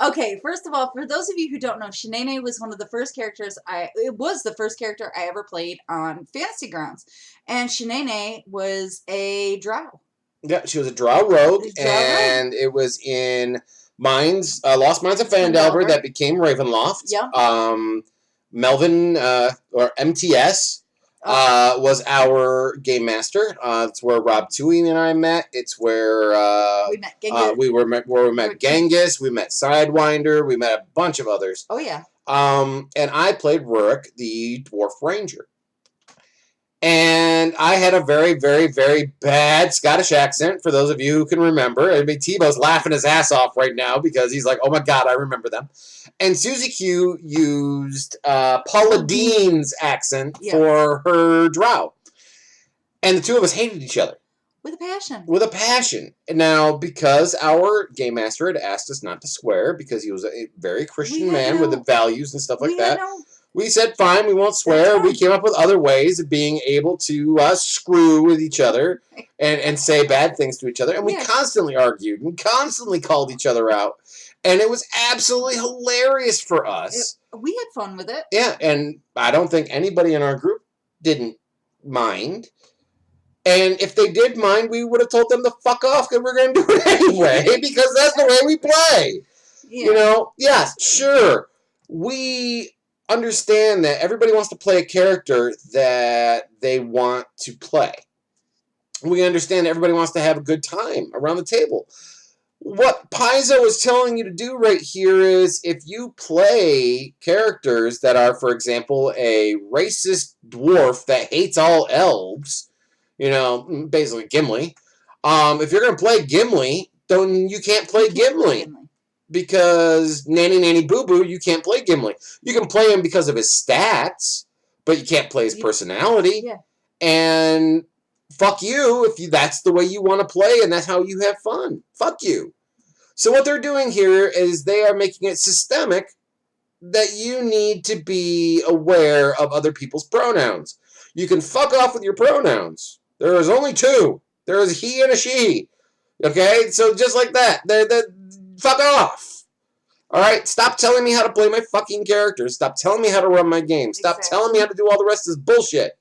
Okay, first of all, for those of you who don't know, Shanae was one of the first characters it was the first character I ever played on Fantasy Grounds. And Shanae was a drow. Yeah, she was a drow rogue, and it was in Lost Mines of Phandelver that became Ravenloft. Yep. Melvin, or MTS, was our game master. It's where Rob Toohey and I met. It's where we met Genghis. we met Genghis. We met Sidewinder. We met a bunch of others. Oh yeah. And I played Rurik, the Dwarf Ranger. And I had a very, very, very bad Scottish accent, for those of you who can remember. I mean, Tebow's laughing his ass off right now because he's like, oh my God, I remember them. And Susie Q used Paula Dean's accent for her drow. And the two of us hated each other. With a passion. With a passion. Now, because our game master had asked us not to swear, because he was a very Christian man with the values and stuff like that, we said, fine, we won't swear. We came up with other ways of being able to screw with each other and say bad things to each other. And we constantly argued and constantly called each other out. And it was absolutely hilarious for us. We had fun with it. Yeah, and I don't think anybody in our group didn't mind. And if they did mind, we would have told them to fuck off because we're going to do it anyway because that's the way we play. Yeah. You know, yes, sure. We understand that everybody wants to play a character that they want to play. We understand that everybody wants to have a good time around the table. What Paizo is telling you to do right here is if you play characters that are, for example, a racist dwarf that hates all elves, you know, basically Gimli, if you're going to play Gimli, then you can't play Gimli. Because nanny boo boo, you can't play Gimli. You can play him because of his stats, but you can't play his personality. Yeah. And fuck you if that's the way you want to play and that's how you have fun. Fuck you. So what they're doing here is they are making it systemic that you need to be aware of other people's pronouns. You can fuck off with your pronouns. There is only two. There is a he and a she. Okay? So just like that. They're fuck off. Alright? Stop telling me how to play my fucking characters. Stop telling me how to run my game. Stop telling me how to do all the rest of this bullshit.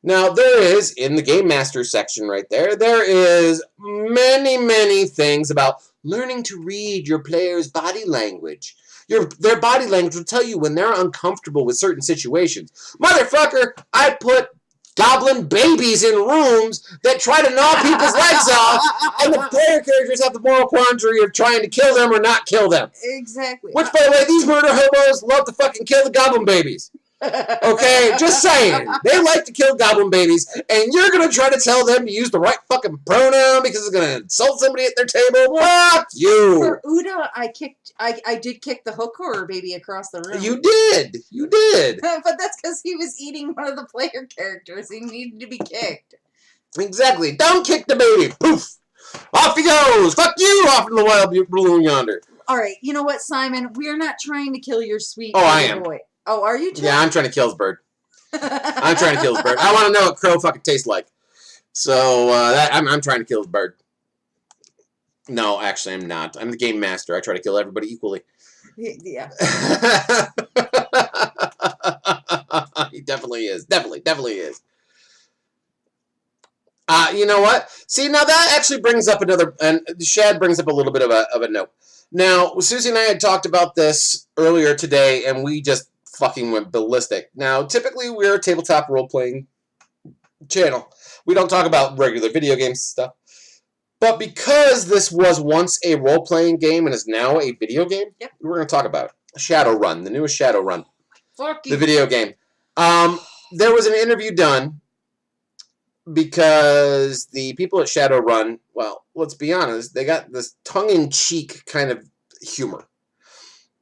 Now, there is, in the Game Master section right there, there is many, many things about learning to read your player's body language. Their body language will tell you when they're uncomfortable with certain situations. Motherfucker, I put goblin babies in rooms that try to gnaw people's legs off, and the player characters have the moral quandary of trying to kill them or not kill them. Exactly. Which, by the way, these murder hobos love to fucking kill the goblin babies. Okay, just saying. They like to kill goblin babies, and you're going to try to tell them to use the right fucking pronoun because it's going to insult somebody at their table? Fuck you! For Uda, I did kick the hook horror baby across the room. You did! You did! But that's because he was eating one of the player characters. He needed to be kicked. Exactly. Don't kick the baby! Poof! Off he goes! Fuck you! Off in the wild balloon yonder. Alright, you know what, Simon? We're not trying to kill your sweet boy. Oh, are you trying? Yeah, I'm trying to kill his bird. I'm trying to kill his bird. I want to know what crow fucking tastes like. So, I'm trying to kill his bird. No, actually, I'm not. I'm the game master. I try to kill everybody equally. Yeah. He definitely is. Definitely is. You know what? See, now that actually brings up another... And Shad brings up a little bit of a note. Now, Susie and I had talked about this earlier today, and we just fucking went ballistic. Now, typically, we're a tabletop role-playing channel. We don't talk about regular video games and stuff. But because this was once a role-playing game and is now a video game, we're going to talk about it. Shadowrun, the newest Shadowrun. Fuck you. The video game. There was an interview done because the people at Shadowrun, well, let's be honest, they got this tongue-in-cheek kind of humor.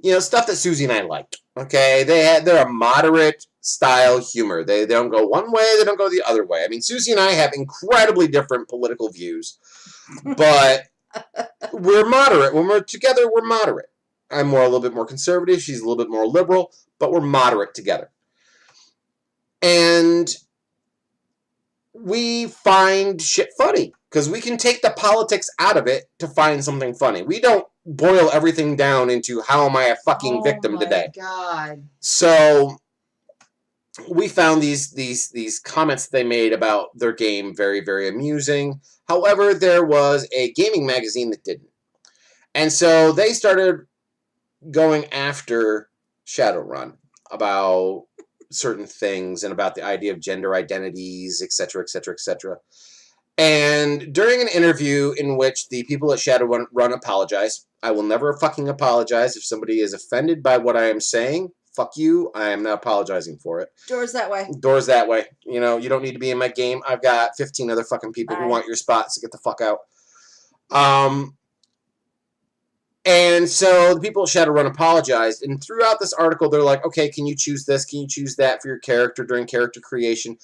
You know, stuff that Susie and I like. Okay, they're a moderate style humor. They don't go one way, they don't go the other way. I mean, Susie and I have incredibly different political views, but we're moderate. When we're together, we're moderate. I'm a little bit more conservative. She's a little bit more liberal, but we're moderate together. And we find shit funny because we can take the politics out of it to find something funny. We don't boil everything down into how am I a fucking victim today. Oh my God. So we found these comments they made about their game very, very amusing. However, there was a gaming magazine that didn't. And so they started going after Shadowrun about certain things and about the idea of gender identities, etc., etc., etc. And during an interview in which the people at Shadowrun apologize, I will never fucking apologize if somebody is offended by what I am saying. fuck you. I am not apologizing for it. Doors that way. Doors that way. You know, you don't need to be in my game. I've got 15 other fucking people who want your spots, so get the fuck out. And so the people at Shadowrun apologized, and throughout this article, they're like, okay, can you choose this? Can you choose that for your character during character creation?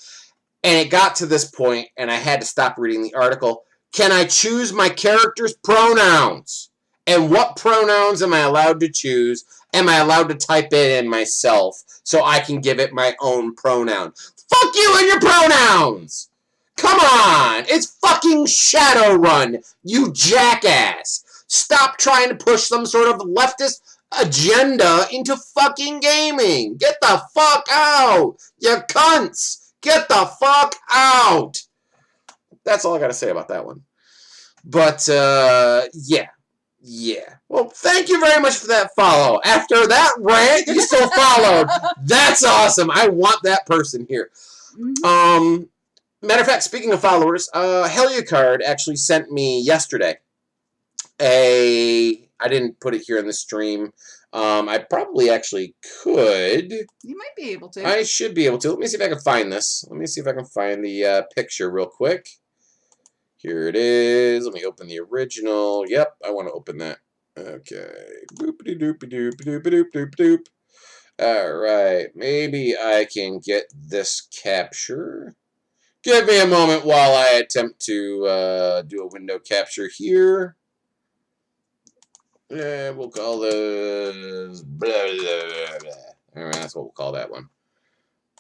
And it got to this point, and I had to stop reading the article. Can I choose my character's pronouns? And what pronouns am I allowed to choose? Am I allowed to type it in myself so I can give it my own pronoun? Fuck you and your pronouns! Come on! It's fucking Shadowrun, you jackass! Stop trying to push some sort of leftist agenda into fucking gaming! Get the fuck out! You cunts! Get the fuck out! That's all I gotta say about that one. But, yeah. Yeah. Well, thank you very much for that follow. After that rant, you still followed. That's awesome. I want that person here. Matter of fact, speaking of followers, Heliocard actually sent me yesterday I didn't put it here in the stream. I probably actually could. You might be able to. I should be able to. Let me see if I can find this. Let me see if I can find the picture real quick. Here it is. Let me open the original. Yep, I want to open that. Okay. Boop-a-doop-a-doop-a-doop-a-doop-a-doop. Alright, maybe I can get this capture. Give me a moment while I attempt to do a window capture here. We'll call this blah, blah, blah. Alright, that's what we'll call that one.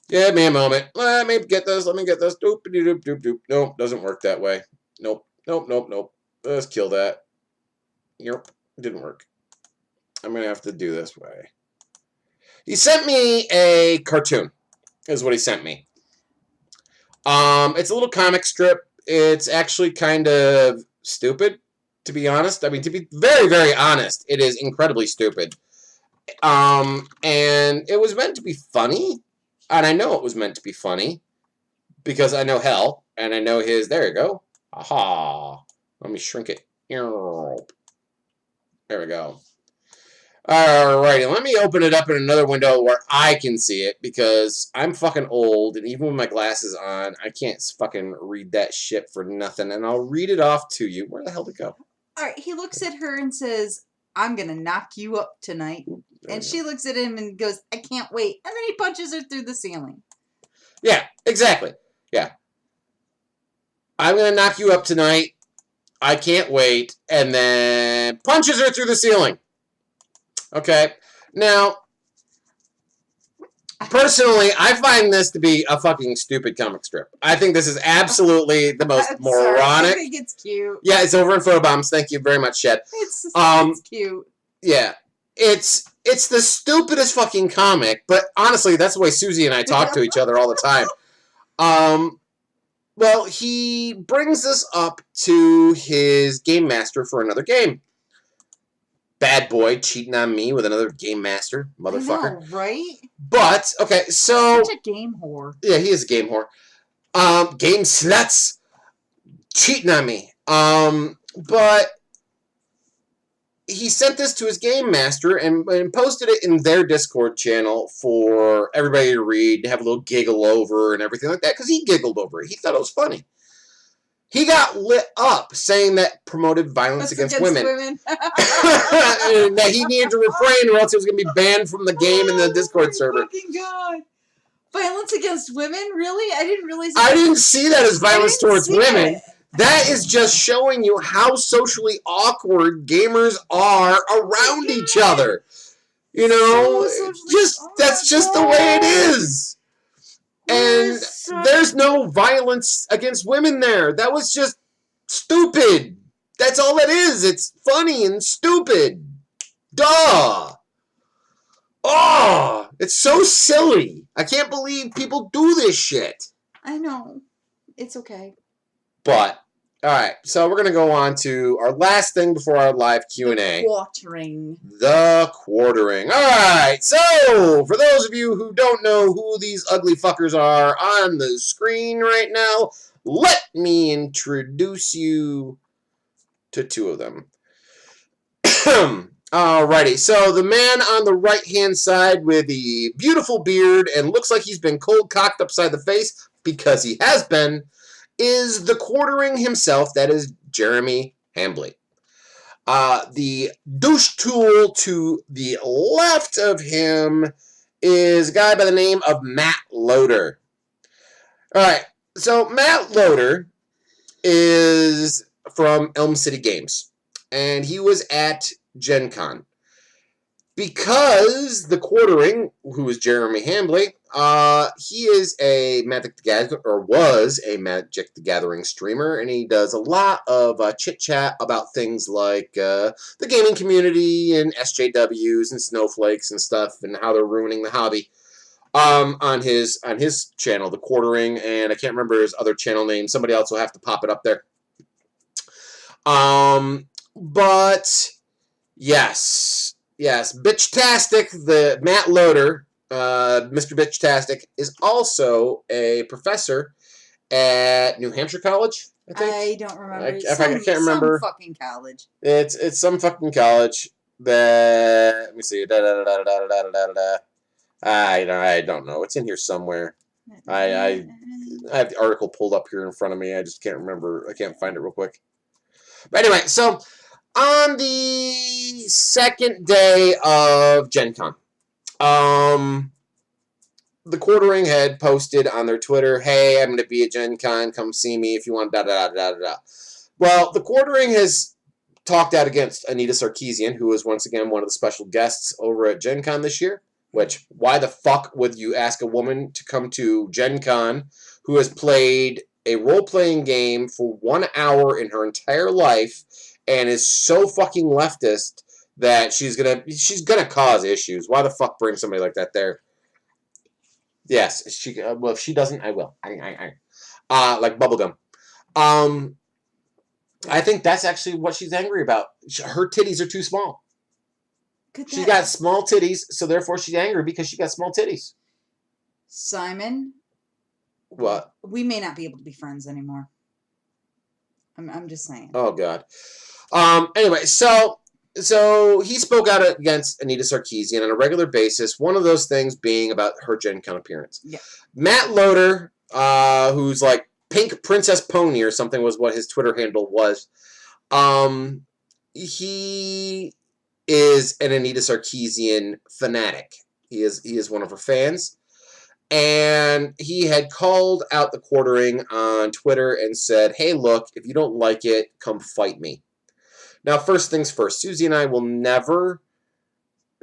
Give me a moment. Let me get this. Let me get this. Doop-a-doop-doop-doop. Nope, doesn't work that way. Nope. Nope, nope, nope. Let's kill that. Yep, didn't work. I'm going to have to do this way. He sent me a cartoon, is what he sent me. It's a little comic strip. It's actually kind of stupid, to be honest. I mean, to be very, very honest, it is incredibly stupid. And it was meant to be funny. And I know it was meant to be funny. Because I know Hell. And I know his... There you go. Aha. Let me shrink it. There we go. Alrighty, let me open it up in another window where I can see it, because I'm fucking old, and even with my glasses on, I can't fucking read that shit for nothing, and I'll read it off to you. Where the hell did it go? Alright, he looks at her and says, I'm gonna knock you up tonight. And she looks at him and goes, I can't wait. And then he punches her through the ceiling. Yeah, exactly. Yeah. I'm gonna knock you up tonight. I can't wait. And then punches her through the ceiling. Okay. Now, personally, I find this to be a fucking stupid comic strip. I think this is absolutely the most moronic. I think it's cute. Yeah, it's over in Photobombs. Thank you very much, Shed. It's cute. Yeah. It's the stupidest fucking comic, but honestly, that's the way Susie and I talk to each other all the time. Well, he brings this up to his game master for another game. Bad boy cheating on me with another game master, motherfucker. I know, right? But, okay, so... Such a game whore. Yeah, he is a game whore. Game sluts. Cheating on me. But he sent this to his game master and posted it in their Discord channel for everybody to read, to have a little giggle over and everything like that, because he giggled over it. He thought it was funny. He got lit up saying that promoted violence against women. That he needed to refrain or else he was going to be banned from the game and the Discord server. Fucking God. Violence against women? Really? I didn't realize I didn't see that as violence towards women. That is just showing you how socially awkward gamers are around each other. You know? That's just the way it is. And there's no violence against women there. That was just stupid. That's all that is. It's funny and stupid. Duh. Oh, it's so silly. I can't believe people do this shit. I know. It's okay. But, alright, so we're going to go on to our last thing before our live Q&A. Quartering. The quartering. Alright, so, for those of you who don't know who these ugly fuckers are on the screen right now, let me introduce you to two of them. Alrighty, so the man on the right-hand side with the beautiful beard and looks like he's been cold-cocked upside the face, because he has been, is the quartering himself, that is Jeremy Hambley. The douche tool to the left of him is a guy by the name of Matt Loader. Alright, so Matt Loader is from Elm City Games, and he was at Gen Con. Because the quartering, who is Jeremy Hambley, he is a Magic the Gathering, or was a Magic the Gathering streamer, and he does a lot of chit-chat about things like the gaming community and SJWs and snowflakes and stuff, and how they're ruining the hobby on his channel, The Quartering, and I can't remember his other channel name. Somebody else will have to pop it up there. But yes, Bitchtastic, the Matt Loader, Mr. Bitchtastic, is also a professor at New Hampshire College, I think. I don't remember. I can't remember. Some fucking college. It's some fucking college that, let me see. I don't know. It's in here somewhere. I have the article pulled up here in front of me. I just can't remember. I can't find it real quick. But anyway, so on the second day of Gen Con, the Quartering had posted on their Twitter, hey, I'm going to be at Gen Con, come see me if you want, da-da-da-da-da-da. Well, the Quartering has talked out against Anita Sarkeesian, who was once again one of the special guests over at Gen Con this year, which, why the fuck would you ask a woman to come to Gen Con who has played a role-playing game for 1 hour in her entire life and is so fucking leftist that she's gonna cause issues. Why the fuck bring somebody like that there? Yes, well, if she doesn't, I will. Like bubblegum. I think that's actually what she's angry about. Her titties are too small. She's got small titties, so therefore she's angry because she got small titties. Simon, what? We may not be able to be friends anymore. I'm just saying. Oh God. Anyway, so he spoke out against Anita Sarkeesian on a regular basis. One of those things being about her Gen Con appearance. Yeah. Matt Loader, who's like Pink Princess Pony or something, was what his Twitter handle was. He is an Anita Sarkeesian fanatic. He is one of her fans. And he had called out the Quartering on Twitter and said, hey, look, if you don't like it, come fight me. Now, first things first, Susie and I will never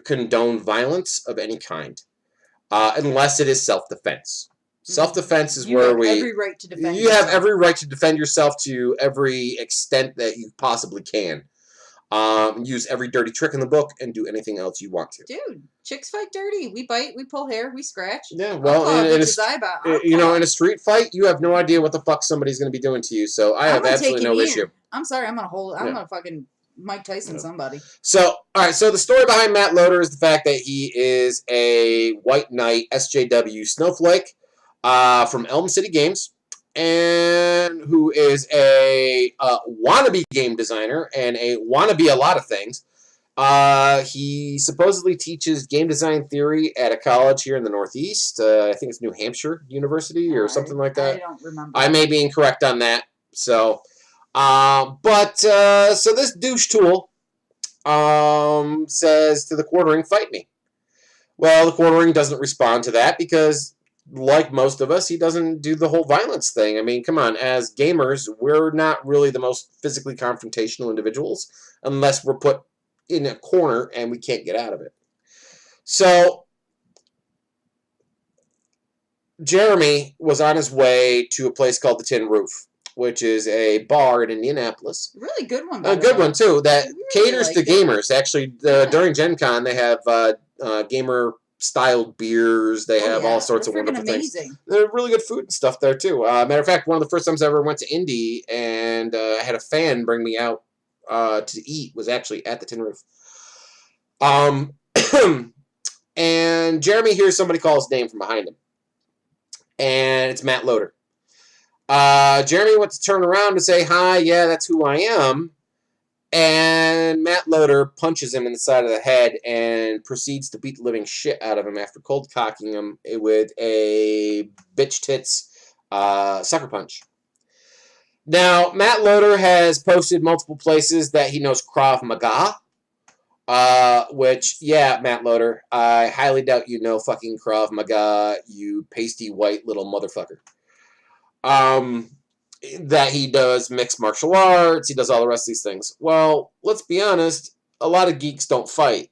condone violence of any kind, unless it is self-defense. Self-defense is where you have every right to defend yourself. Have every right to defend yourself to every extent that you possibly can. Use every dirty trick in the book and do anything else you want to. Dude, chicks fight dirty. We bite, we pull hair, we scratch. Yeah, well, in a street fight, you have no idea what the fuck somebody's going to be doing to you. So I have absolutely no issue. I'm sorry, I'm gonna fucking Mike Tyson somebody. So, all right. So the story behind Matt Loader is the fact that he is a white knight SJW snowflake from Elm City Games, and who is a wannabe game designer and a wannabe a lot of things. He supposedly teaches game design theory at a college here in the Northeast. I think it's New Hampshire University or something like that. I don't remember. I may be incorrect on that. So, so this douche tool says to the Quartering, fight me. Well, the Quartering doesn't respond to that because, like most of us, he doesn't do the whole violence thing. I mean, come on, as gamers, we're not really the most physically confrontational individuals unless we're put in a corner and we can't get out of it. So, Jeremy was on his way to a place called the Tin Roof, which is a bar in Indianapolis. Really good one. A good one, too, that caters to gamers. Actually, during Gen Con, they have gamer-styled beers. They have all sorts of wonderful things. They're really good food and stuff there, too. Matter of fact, one of the first times I ever went to Indy and I had a fan bring me out to eat was actually at the Tin Roof. And Jeremy hears somebody call his name from behind him. And it's Matt Loader. Jeremy went to turn around to say, hi, yeah, that's who I am. And Matt Loader punches him in the side of the head and proceeds to beat the living shit out of him after cold cocking him with a bitch tits sucker punch. Now, Matt Loader has posted multiple places that he knows Krav Maga. Which, yeah, Matt Loader, I highly doubt you know fucking Krav Maga, you pasty white little motherfucker. That he does mixed martial arts, he does all the rest of these things. Well, let's be honest, a lot of geeks don't fight.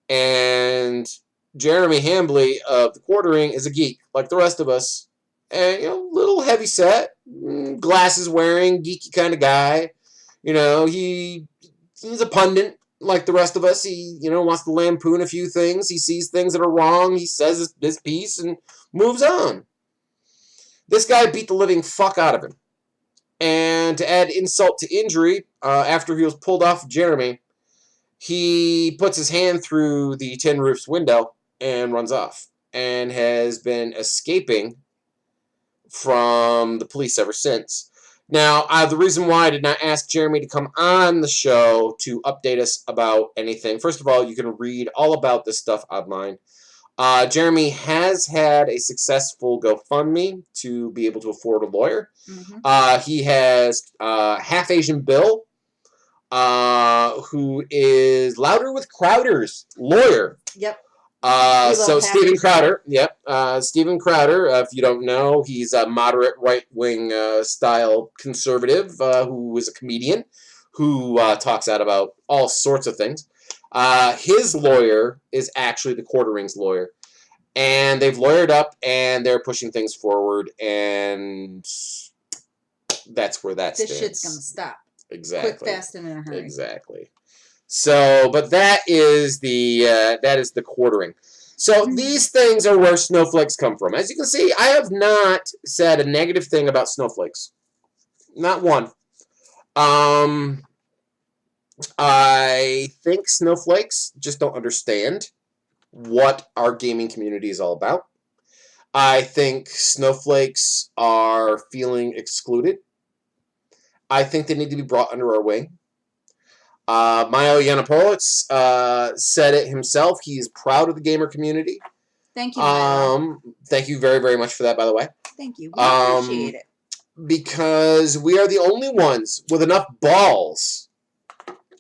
And Jeremy Hambley of the Quartering is a geek, like the rest of us. And, you know, little heavy set, glasses wearing, geeky kind of guy. You know, he's a pundit, like the rest of us. He, you know, wants to lampoon a few things. He sees things that are wrong. He says his piece and moves on. This guy beat the living fuck out of him. And to add insult to injury, after he was pulled off of Jeremy, he puts his hand through the Tin Roof's window and runs off. And has been escaping from the police ever since. Now, the reason why I did not ask Jeremy to come on the show to update us about anything, first of all, you can read all about this stuff online. Jeremy has had a successful GoFundMe to be able to afford a lawyer. Mm-hmm. He has Half Asian Bill, who is Louder with Crowder's lawyer. Yep. So Steven Crowder, yep. Steven Crowder, if you don't know, he's a moderate right-wing style conservative who is a comedian who talks out about all sorts of things. His lawyer is actually the Quartering's lawyer. And they've lawyered up and they're pushing things forward, and that's where that stands. This shit's gonna stop. Exactly. Quick, fast, and in a hurry. Exactly. So, but that is the Quartering. So these things are where snowflakes come from. As you can see, I have not said a negative thing about snowflakes. Not one. I think snowflakes just don't understand what our gaming community is all about. I think snowflakes are feeling excluded. I think they need to be brought under our wing. Mayo Yiannopoulos said it himself. He is proud of the gamer community. Thank you, Milo. Thank you very, very much for that, by the way. Thank you. We appreciate it. Because we are the only ones with enough balls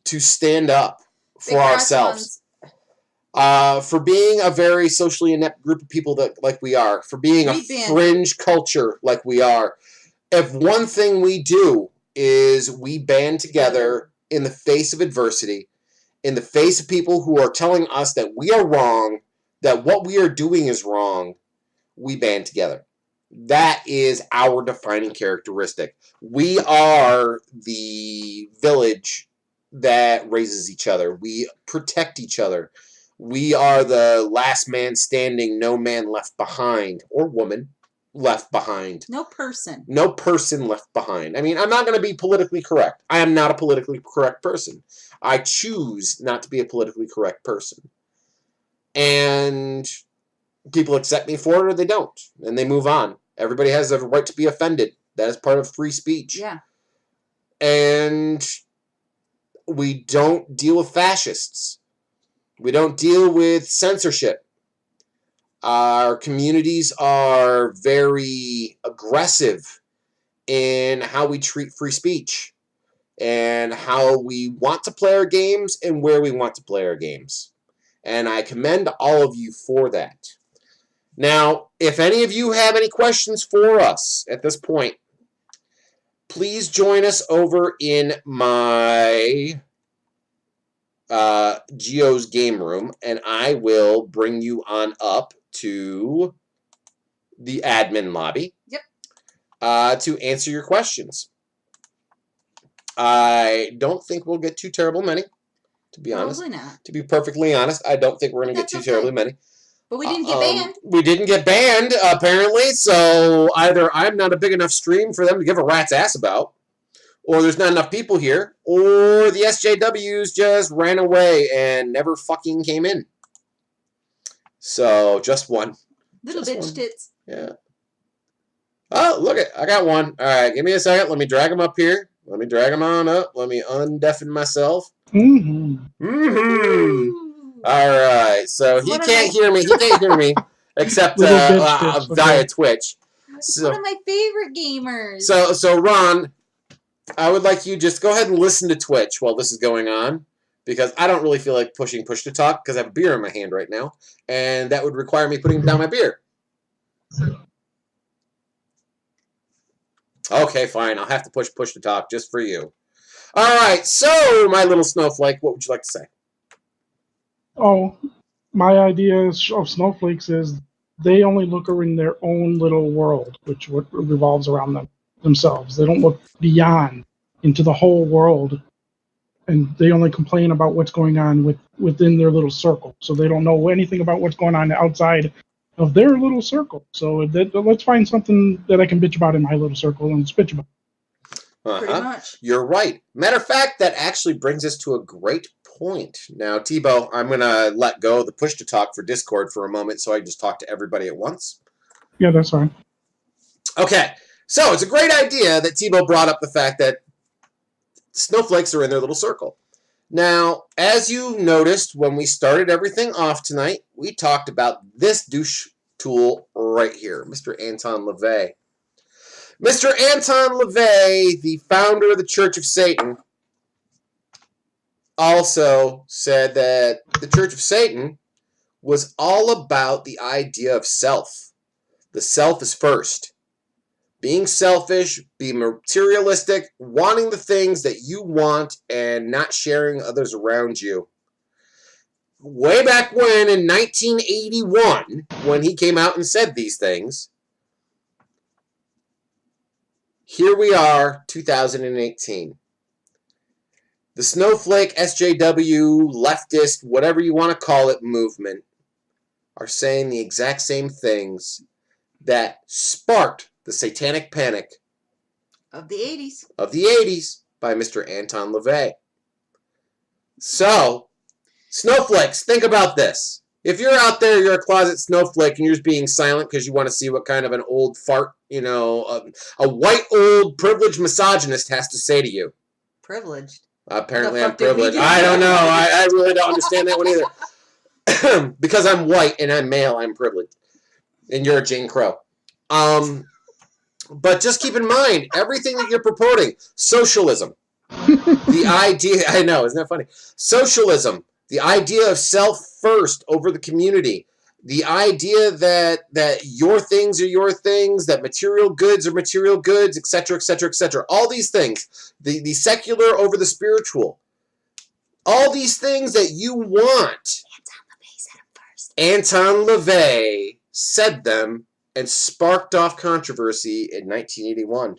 to stand up for ourselves. For being a very socially inept group of people that like we are. For being a fringe culture like we are. If one thing we do is we band together in the face of adversity, in the face of people who are telling us that we are wrong, that what we are doing is wrong, we band together. That is our defining characteristic. We are the village that raises each other. We protect each other. We are the last man standing, no man left behind, or woman left behind. No person. No person left behind. I mean, I'm not going to be politically correct. I am not a politically correct person. I choose not to be a politically correct person. And people accept me for it or they don't. And they move on. Everybody has a right to be offended. That is part of free speech. Yeah. And we don't deal with fascists. We don't deal with censorship. Our communities are very aggressive in how we treat free speech and how we want to play our games and where we want to play our games. And I commend all of you for that. Now, if any of you have any questions for us at this point, please join us over in my Geo's game room, and I will bring you on up to the admin lobby. Yep. To answer your questions. I don't think we'll get too terrible many, to be honest. Probably not. To be perfectly honest, I don't think we're going to get too terribly many. But we didn't get banned. We didn't get banned, apparently, so either I'm not a big enough stream for them to give a rat's ass about, or there's not enough people here, or the SJWs just ran away and never fucking came in. So, just one. Little just bitch one. tits. Yeah. Oh, look it. I got one. All right, give me a second. Let me drag them up here. Let me drag them on up. Let me undeafen myself. Mm-hmm. Mm-hmm. All right. So he What am can't I- hear me. He can't hear me except Little bitch tips, via okay. Twitch. It's one of my favorite gamers. So Ron, I would like you just go ahead and listen to Twitch while this is going on, because I don't really feel like pushing push to talk because I have a beer in my hand right now, and that would require me putting down my beer. Okay, fine. I'll have to push push to talk just for you. All right. So, my little snowflake, what would you like to say? Oh, my idea of snowflakes is they only look in their own little world, which revolves around themselves. They don't look beyond into the whole world, and they only complain about what's going on within their little circle. So they don't know anything about what's going on outside of their little circle. So let's find something that I can bitch about in my little circle and let's bitch about. Pretty much. You're right. Matter of fact, that actually brings us to a great point. Now, Tebow, I'm going to let go of the push to talk for Discord for a moment so I just talk to everybody at once. Yeah, that's fine. Okay. So, it's a great idea that Tebow brought up the fact that snowflakes are in their little circle. Now, as you noticed when we started everything off tonight, we talked about this douche tool right here, Mr. Anton LaVey. Mr. Anton LaVey, the founder of the Church of Satan, also said that the Church of Satan was all about the idea of self. The self is first. Being selfish, being materialistic, wanting the things that you want, and not sharing others around you. Way back when, in 1981, when he came out and said these things, here we are, 2018. The Snowflake, SJW, leftist, whatever you want to call it, movement are saying the exact same things that sparked the satanic panic Of the 80s. of the 80s by Mr. Anton LaVey. So, snowflakes, think about this. If you're out there, you're a closet snowflake, and you're just being silent because you want to see what kind of an old fart, a white old privileged misogynist has to say to you. Privileged. Apparently The I'm fuck did we privileged. do? I don't know. I really don't understand that one either. Because I'm white and I'm male, I'm privileged. And you're a Jane Crow. But just keep in mind, everything that you're purporting, socialism, the idea, I know, isn't that funny? Socialism, the idea of self first over the community, the idea that your things are your things, that material goods are material goods, etc., etc., etc. All these things, the secular over the spiritual, all these things that you want. Anton LaVey said them and sparked off controversy in 1981.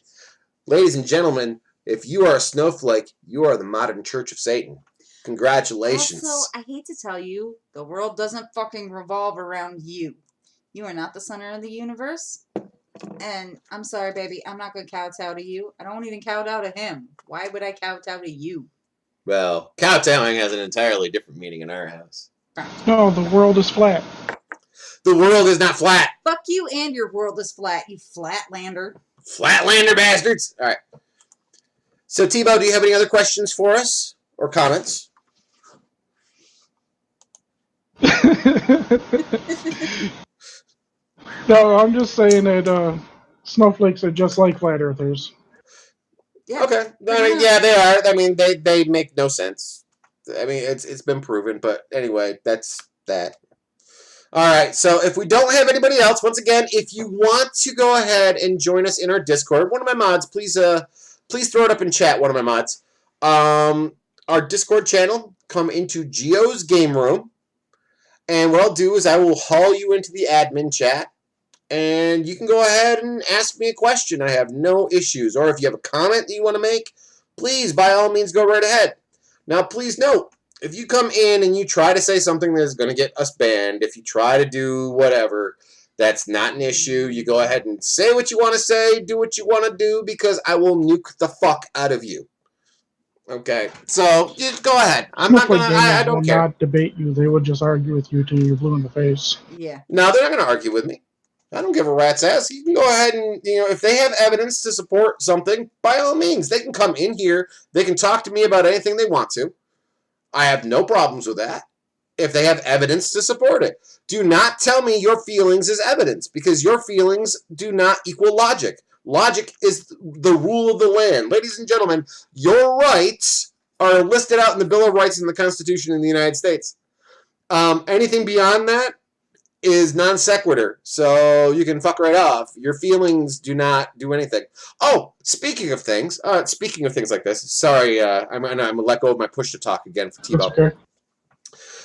Ladies and gentlemen, if you are a snowflake, you are the modern Church of Satan. Congratulations. Also, I hate to tell you, the world doesn't fucking revolve around you. You are not the center of the universe. And I'm sorry, baby, I'm not going to kowtow to you. I don't even kowtow to him. Why would I kowtow to you? Well, kowtowing has an entirely different meaning in our house. No, the world is flat. The world is not flat. Fuck you and your world is flat, you flatlander. Flatlander bastards. All right. So, Tebow, do you have any other questions for us or comments? No, I'm just saying that snowflakes are just like flat earthers. Yeah. Okay. I mean, yeah, they are. I mean, they make no sense. I mean, it's been proven. But anyway, that's that. All right. So if we don't have anybody else, once again, if you want to go ahead and join us in our Discord, one of my mods, please throw it up in chat. One of my mods. Our Discord channel, come into Geo's Game Room, and what I'll do is I will haul you into the admin chat. And you can go ahead and ask me a question. I have no issues. Or if you have a comment that you want to make, please, by all means, go right ahead. Now, please note, if you come in and you try to say something that is going to get us banned, if you try to do whatever, that's not an issue. You go ahead and say what you want to say, do what you want to do, because I will nuke the fuck out of you. Okay, so just go ahead. I'm not going to, I don't care. Will not debate you. They would just argue with you till you're blue in the face. Yeah. No, they're not going to argue with me. I don't give a rat's ass. You can go ahead and, if they have evidence to support something, by all means, they can come in here. They can talk to me about anything they want to. I have no problems with that if they have evidence to support it. Do not tell me your feelings is evidence, because your feelings do not equal logic. Logic is the rule of the land. Ladies and gentlemen, your rights are listed out in the Bill of Rights and the Constitution in the United States. Anything beyond that is non sequitur, so you can fuck right off. Your feelings do not do anything. Oh, speaking of things like this, sorry, I'm gonna let go of my push to talk again for T-Bow. Okay.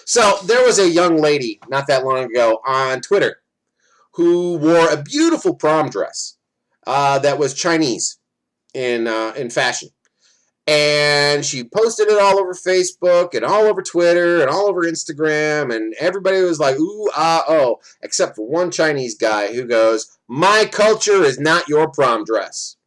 So there was a young lady not that long ago on Twitter who wore a beautiful prom dress that was Chinese in fashion. And she posted it all over Facebook and all over Twitter and all over Instagram, and everybody was like, ooh, ah, oh, except for one Chinese guy who goes, my culture is not your prom dress.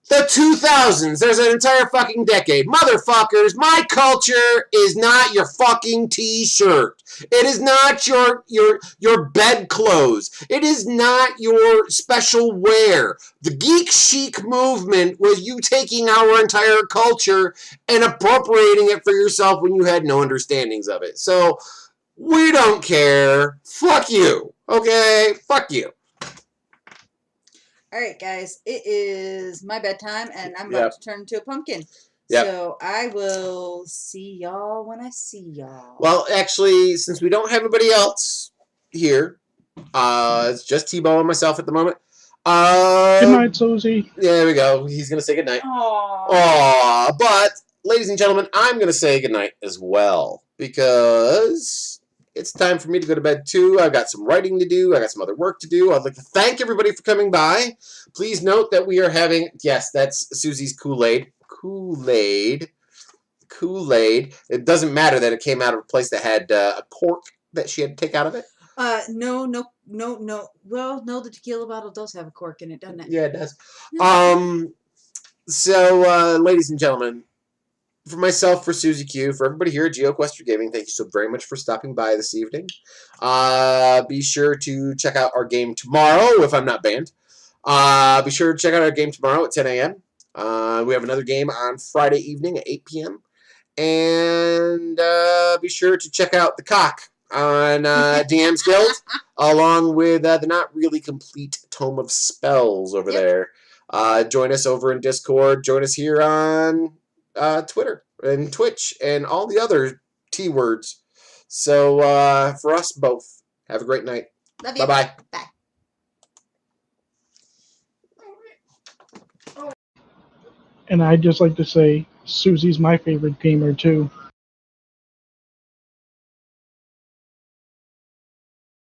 The 2000s, there's an entire fucking decade. Motherfuckers, my culture is not your fucking t-shirt. It is not your bed clothes. It is not your special wear. The geek chic movement was you taking our entire culture and appropriating it for yourself when you had no understandings of it. So, we don't care. Fuck you. Okay? Fuck you. All right, guys, it is my bedtime, and I'm about to turn into a pumpkin. Yep. So I will see y'all when I see y'all. Well, actually, since we don't have anybody else here, it's just T-Bow and myself at the moment. Good night, Susie. There we go. He's going to say goodnight. Aww. But, ladies and gentlemen, I'm going to say goodnight as well, because it's time for me to go to bed, too. I've got some writing to do. I got some other work to do. I'd like to thank everybody for coming by. Please note that we are having, yes, that's Susie's Kool-Aid. Kool-Aid. It doesn't matter that it came out of a place that had a cork that she had to take out of it. No. Well, no, the tequila bottle does have a cork in it, doesn't it? Yeah, it does. So, ladies and gentlemen, for myself, for Susie Q, for everybody here at GeoQuester Gaming, thank you so very much for stopping by this evening. Be sure to check out our game tomorrow, if I'm not banned. Be sure to check out our game tomorrow at 10 a.m. We have another game on Friday evening at 8 p.m. And be sure to check out The Cock on DM's Guild, along with the Not Really Complete Tome of Spells over there. Join us over in Discord. Join us here on Twitter and Twitch and all the other T-words. So for us both, have a great night. Love you. Bye-bye. Bye. And I'd just like to say, Susie's my favorite gamer, too.